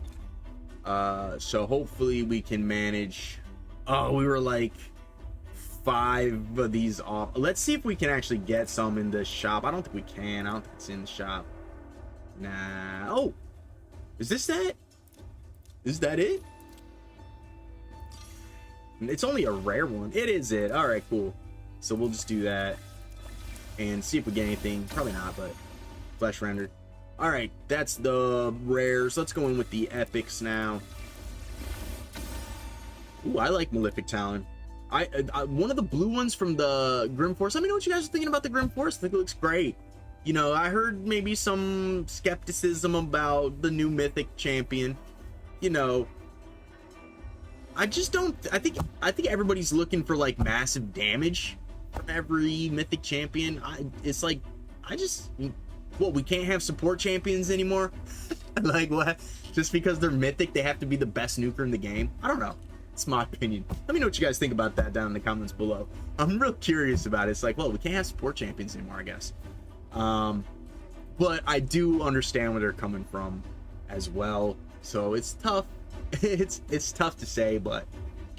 so hopefully we can manage. Oh, we were like 5 of these off. Let's see if we can actually get some in the shop. I don't think we can. I don't think it's in the shop. Nah. Oh, is this that? Is that it? It's only a rare one. It is it. All right, cool. So we'll just do that and see if we get anything. Probably not, but flesh rendered. All right, that's the rares. Let's go in with the epics now. Ooh, I like Malefic Talon. one of the blue ones from the Grim Forest. Let me know what you guys are thinking about the Grim Forest. I think it looks great. You know, I heard maybe some skepticism about the new mythic champion. You know, I just don't. I think everybody's looking for like massive damage from every mythic champion. It's like, what, we can't have support champions anymore? Like, what? Just because they're mythic, they have to be the best nuker in the game? I don't know. It's my opinion. Let me know what you guys think about that down in the comments below. I'm real curious about it. It's like, well, we can't have support champions anymore, I guess. But I do understand where they're coming from as well. So it's tough. It's tough to say, but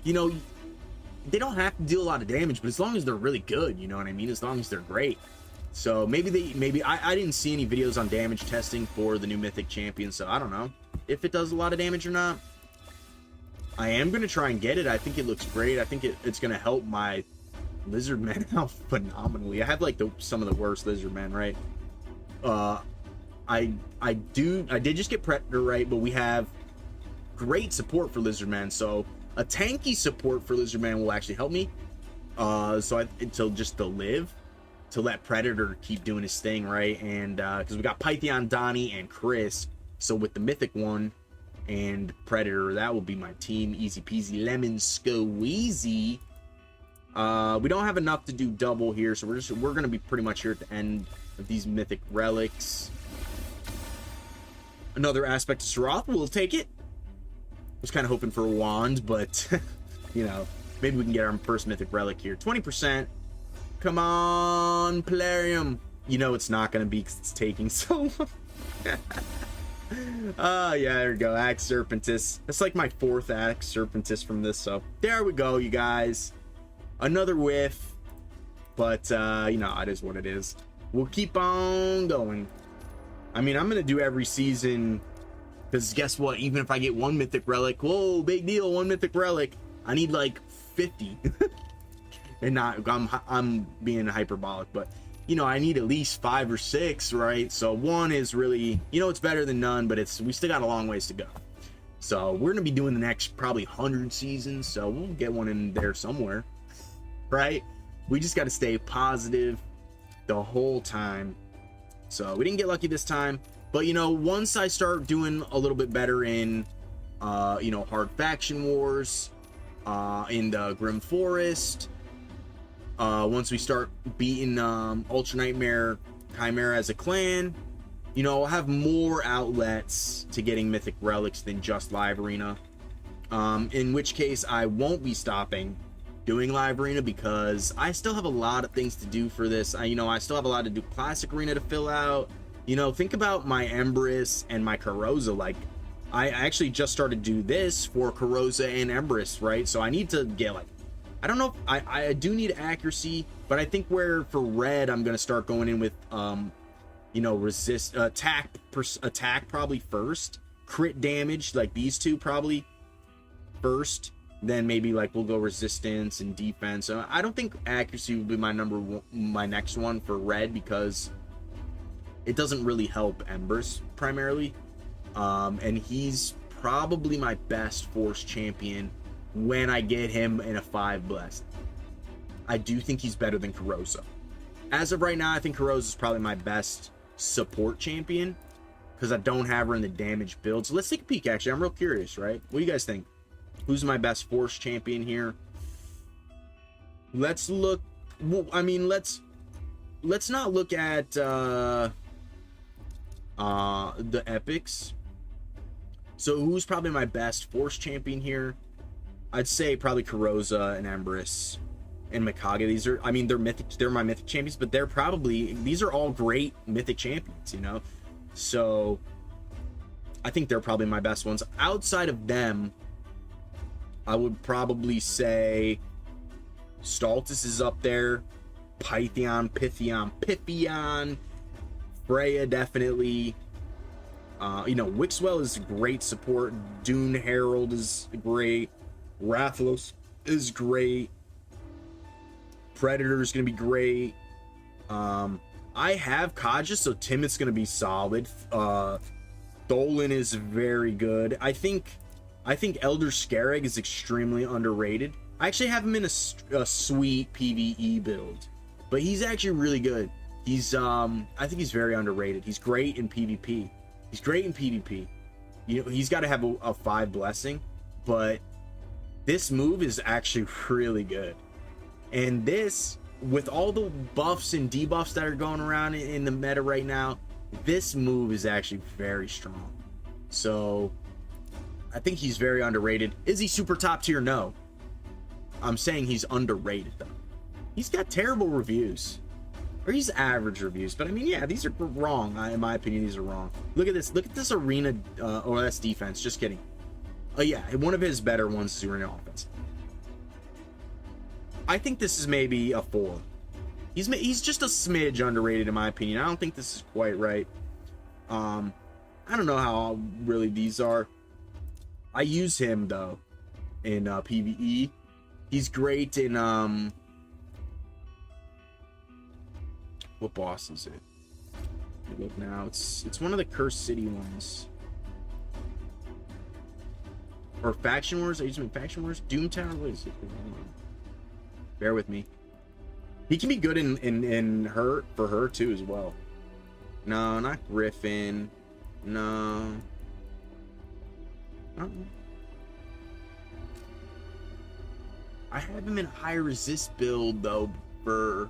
you know, they don't have to deal a lot of damage, but as long as they're really good, you know what I mean? As long as they're great. So maybe I didn't see any videos on damage testing for the new mythic champion, so I don't know if it does a lot of damage or not. I am going to try and get it. I think it looks great. I think it's going to help my lizard men out phenomenally. I have like some of the worst lizard men, right? I did just get Predator right, but we have great support for lizard men, so a tanky support for lizard man will actually help me. Until just to live, to let Predator keep doing his thing, right? And because we got Python, Donnie, and Chris, so with the mythic one and Predator, that will be my team. Easy peasy lemon squeezy. We don't have enough to do double here, so we're gonna be pretty much here at the end of these mythic relics. Another aspect of Sarath, we'll take it. Was kind of hoping for a wand, but you know, maybe we can get our first mythic relic here. 20%. Come on, Plarium. You know it's not gonna be because it's taking so long. Oh yeah, there we go. Axe Serpentis. That's like my 4th Axe Serpentis from this, so there we go, you guys. Another whiff, but you know, it is what it is. We'll keep on going. I mean, I'm gonna do every season, because guess what? Even if I get 1 mythic relic, whoa, big deal, 1 mythic relic, I need like 50. And not, I'm being hyperbolic, but you know, I need at least 5 or 6, right? So 1 is really, you know, it's better than none, but we still got a long ways to go. So we're gonna be doing the next probably 100 seasons, so we'll get 1 in there somewhere, right? We just got to stay positive the whole time. So we didn't get lucky this time, but you know, once I start doing a little bit better in you know, hard faction wars, in the Grim Forest, once we start beating Ultra Nightmare Chimera as a clan, you know, I'll have more outlets to getting mythic relics than just live arena, in which case I won't be stopping doing live arena because I still have a lot of things to do for this. You know, I still have a lot to do classic arena to fill out. You know, think about my Empress and my Carrozza. Like, I actually just started to do this for Carrozza and Empress, right? So I need to get like, I don't know, I do need accuracy, but I think for red I'm gonna start going in with you know, attack probably first, crit damage like these two probably first, then maybe like we'll go resistance and defense. So I don't think accuracy will be my next one for red, because it doesn't really help Embers primarily, and he's probably my best force champion when I get him in a 5 blessed. I do think he's better than Carrozza. As of right now, I think Carrozza is probably my best support champion because I don't have her in the damage build. So let's take a peek. Actually, I'm real curious, right? What do you guys think? Who's my best force champion here? Let's look. Well, I mean, let's not look at the epics. So who's probably my best force champion here? I'd say probably Carrozza and Empress and Mikage. These are, I mean, they're my mythic champions, but these are all great mythic champions, you know? So I think they're probably my best ones. Outside of them, I would probably say Stultus is up there, Pythion, Pythion, Freya definitely. You know, Wixwell is great support. Dune Herald is great. Rathalos is great. Predator is going to be great. I have Kaja, so Timot's going to be solid. Dolan is very good. I think Elder Scarab is extremely underrated. I actually have him in a sweet PvE build, but he's actually really good. He's I think he's very underrated. He's great in PvP. He's great in PvP. You know, he's got to have a 5 blessing, but this move is actually really good. And this, with all the buffs and debuffs that are going around in the meta right now, this move is actually very strong. So I think he's very underrated. Is he super top tier? No. I'm saying he's underrated though. He's got terrible reviews. Or he's average reviews, but I mean, yeah, these are wrong. In my opinion, these are wrong. Look at this. Look at this arena. Oh, that's defense. Just kidding. Oh yeah, one of his better ones is arena offense. I think this is maybe a 4. He's just a smidge underrated in my opinion. I don't think this is quite right. I don't know how really these are. I use him though in PvE. He's great in what boss is it? Look now. It's one of the Cursed City ones. Or Faction Wars? Are you using Faction Wars? Doom Tower? What is it? Bear with me. He can be good in her for her too as well. No, not Griffin. No. I have him in high resist build though for.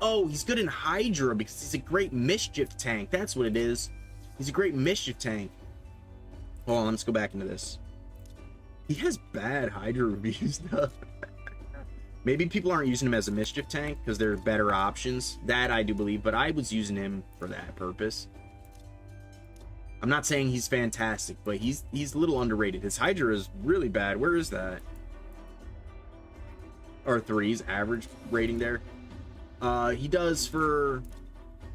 Oh, he's good in Hydra because he's a great mischief tank. That's what it is. He's a great mischief tank. Hold on, let's go back into this. He has bad Hydra reviews though. Maybe people aren't using him as a mischief tank because there are better options. That I do believe, but I was using him for that purpose. I'm not saying he's fantastic, but he's a little underrated. His Hydra is really bad. Where is that? Or 3's average rating there. He does for,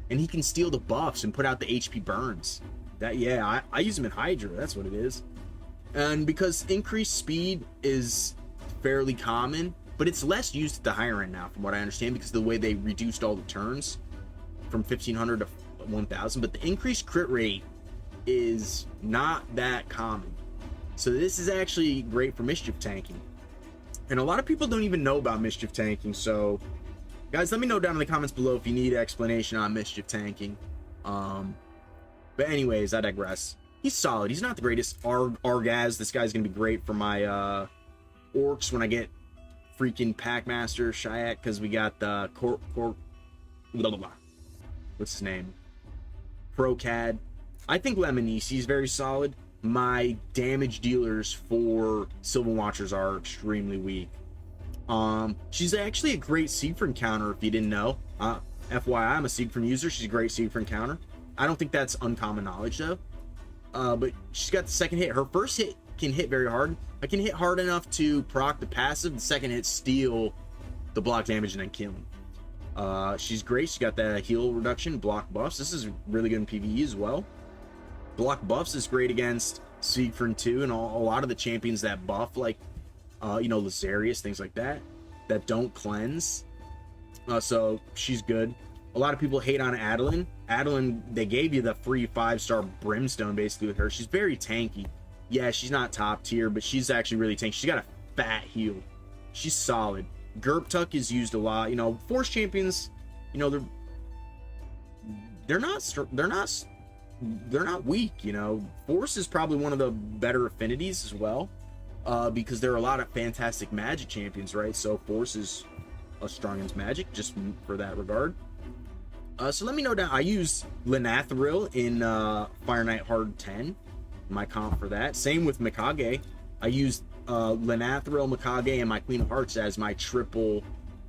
and he can steal the buffs and put out the HP burns. That, yeah, I use him in Hydra. That's what it is. And because increased speed is fairly common, but it's less used at the higher end now, from what I understand, because of the way they reduced all the turns from 1500 to 1000. But the increased crit rate is not that common. So this is actually great for mischief tanking. And a lot of people don't even know about mischief tanking, so guys, let me know down in the comments below if you need an explanation on mischief tanking. But anyways, I digress. He's solid. He's not the greatest Argaz. This guy's gonna be great for my orcs when I get freaking Packmaster Shayak, because we got the what's his name? Procad. I think Lemonice is very solid. My damage dealers for Sylvan Watchers are extremely weak. She's actually a great Siegfried counter if you didn't know. FYI, I'm a Siegfried user. She's a great Siegfried counter. I don't think that's uncommon knowledge though. But she's got the second hit. Her first hit can hit very hard. I can hit hard enough to proc the passive. The second hit steal the block damage and then kill him. She's great. She's got that heal reduction, block buffs. This is really good in PvE as well. Block buffs is great against Siegfried too, and a lot of the champions that buff, like you know, Lazarius, things like that, that don't cleanse. So she's good. A lot of people hate on Adeline. Adeline, they gave you the free 5-star brimstone basically with her. She's very tanky. Yeah, she's not top tier, but she's actually really tanky. She's got a fat heal. She's solid. Gerptuck is used a lot. You know, Force champions, you know, they're not weak. You know, Force is probably one of the better affinities as well, because there are a lot of fantastic magic champions, right? So Force is strong against magic, just for that regard. So let me know down. I use Linathril in Fire Knight Hard 10, my comp for that. Same with Mikage. I use Linathril, Mikage, and my Queen of Hearts as my triple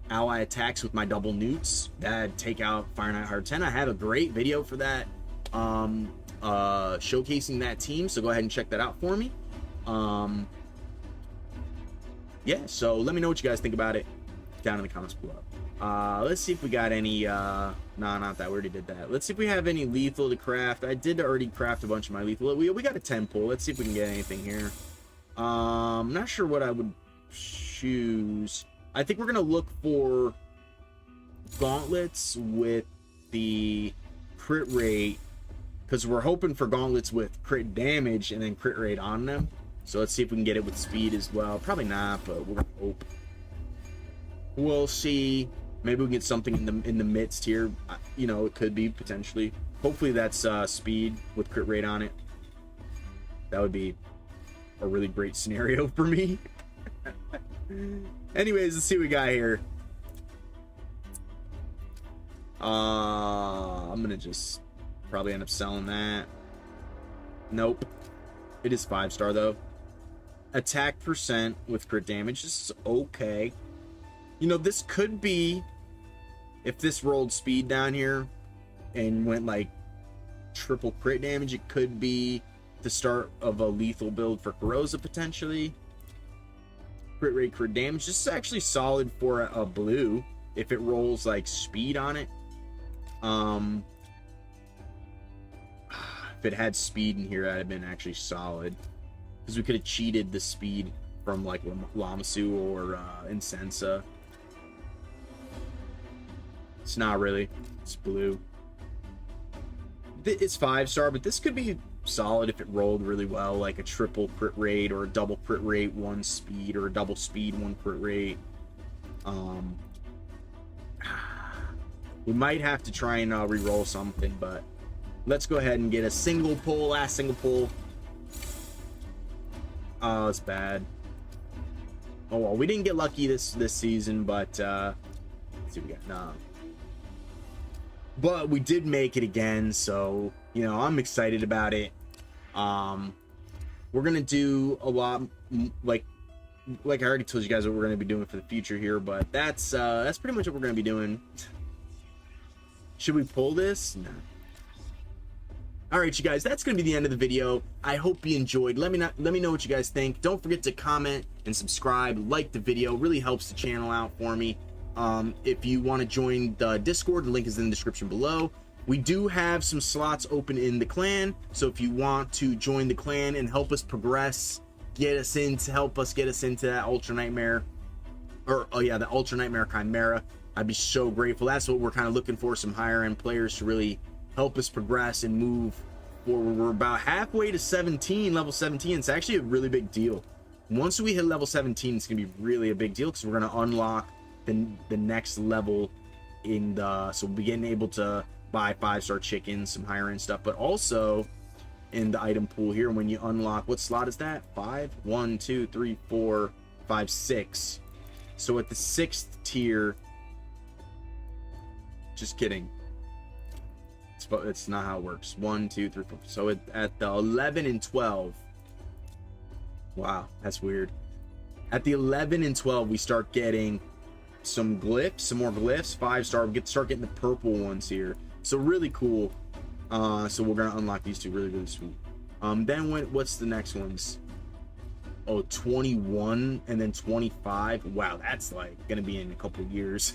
ally attacks with my double newts that take out Fire Knight Hard 10. I have a great video for that, showcasing that team, so go ahead and check that out for me. Yeah, so let me know what you guys think about it down in the comments below. Let's see if we got any no, not that, we already did that. Let's see if we have any lethal to craft. I did already craft a bunch of my lethal. We got a 10 pull. Let's see if we can get anything here. I'm not sure what I would choose. I think we're gonna look for gauntlets with the crit rate, because we're hoping for gauntlets with crit damage and then crit rate on them. So let's see if we can get it with speed as well. Probably not, but we're gonna hope. We'll see. Maybe we get something in the midst here. You know, it could be potentially. Hopefully that's speed with crit rate on it. That would be a really great scenario for me. Anyways, let's see what we got here. I'm gonna just probably end up selling that. Nope. It is 5-star though. Attack percent with crit damage. This is okay. You know, this could be, if this rolled speed down here and went like triple crit damage, it could be the start of a lethal build for Corrosive potentially. Crit rate, crit damage. This is actually solid for a blue if it rolls like speed on it. If it had speed in here, that'd have been actually solid, because we could have cheated the speed from like Lamasu or Insensa. It's not really. It's blue. It's 5-star, but this could be solid if it rolled really well, like a triple crit rate or a double crit rate, 1 speed, or a double speed, 1 crit rate. We might have to try and re-roll something, but let's go ahead and get a single pull, last single pull. Oh, it's bad. Oh well, we didn't get lucky this season, but let's see what we got. Nah. But we did make it again, so you know, I'm excited about it. We're gonna do a lot, like I already told you guys what we're gonna be doing for the future here, but that's pretty much what we're gonna be doing. Should we pull this? No. All right, you guys, that's gonna be the end of the video. I hope you enjoyed. Let me know what you guys think. Don't forget to comment and subscribe, like the video. Really helps the channel out for me. If you want to join the Discord, the link is in the description below. We do have some slots open in the clan, so if you want to join the clan and help us progress, help us get us into that Ultra Nightmare, or oh yeah, the Ultra Nightmare Chimera, I'd be so grateful. That's what we're kind of looking for, some higher end players to really help us progress and move forward. We're about halfway to 17, level 17. It's actually a really big deal. Once we hit level 17, it's gonna be really a big deal, because we're gonna unlock the next level in the, so we'll be getting able to buy 5-star chickens, some higher end stuff, but also in the item pool here, when you unlock, what slot is that? 5? 1, 2, 3, 4, 5, 6. So at the 6th tier, just kidding, it's not how it works. 1, 2, 3, 4. So at the 11 and 12, wow, that's weird. At the 11 and 12, we start getting some glyphs, some more glyphs, 5-star. We start getting the purple ones here, so really cool. So we're gonna unlock these two, really sweet. Then what's the next ones? Oh, 21 and then 25. Wow, that's like gonna be in a couple of years.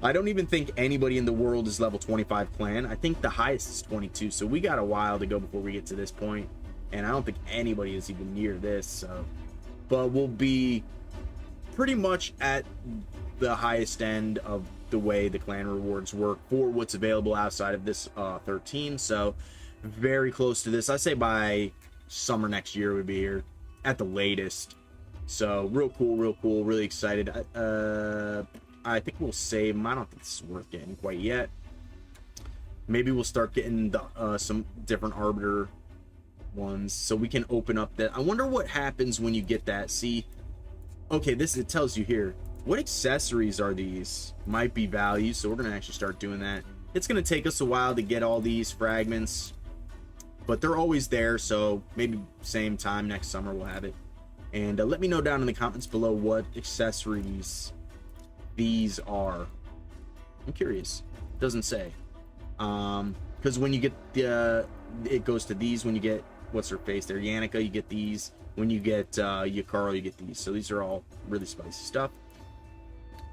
I don't even think anybody in the world is level 25 clan. I think the highest is 22, so we got a while to go before we get to this point, and I don't think anybody is even near this. So, but we'll be pretty much at the highest end of the way the clan rewards work for what's available outside of this 13. So very close to this. I say by summer next year we'd be here at the latest. So real cool, really excited. I think we'll save them. I don't think this is worth getting quite yet. Maybe we'll start getting the some different arbiter ones, so we can open up that. I wonder what happens when you get that. See, okay, it tells you here what accessories are these. Might be value, so we're gonna actually start doing that. It's gonna take us a while to get all these fragments, but they're always there, so maybe same time next summer we'll have it. And let me know down in the comments below what accessories these are. I'm curious. It doesn't say, because when you get the it goes to these. When you get, what's her face there, Yannicka, you get these. When you get Yukaro, you get these. So these are all really spicy stuff.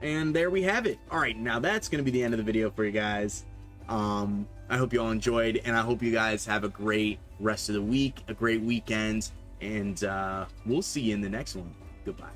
And there we have it. All right, now that's going to be the end of the video for you guys. I hope you all enjoyed, and I hope you guys have a great rest of the week, a great weekend, and we'll see you in the next one. Goodbye.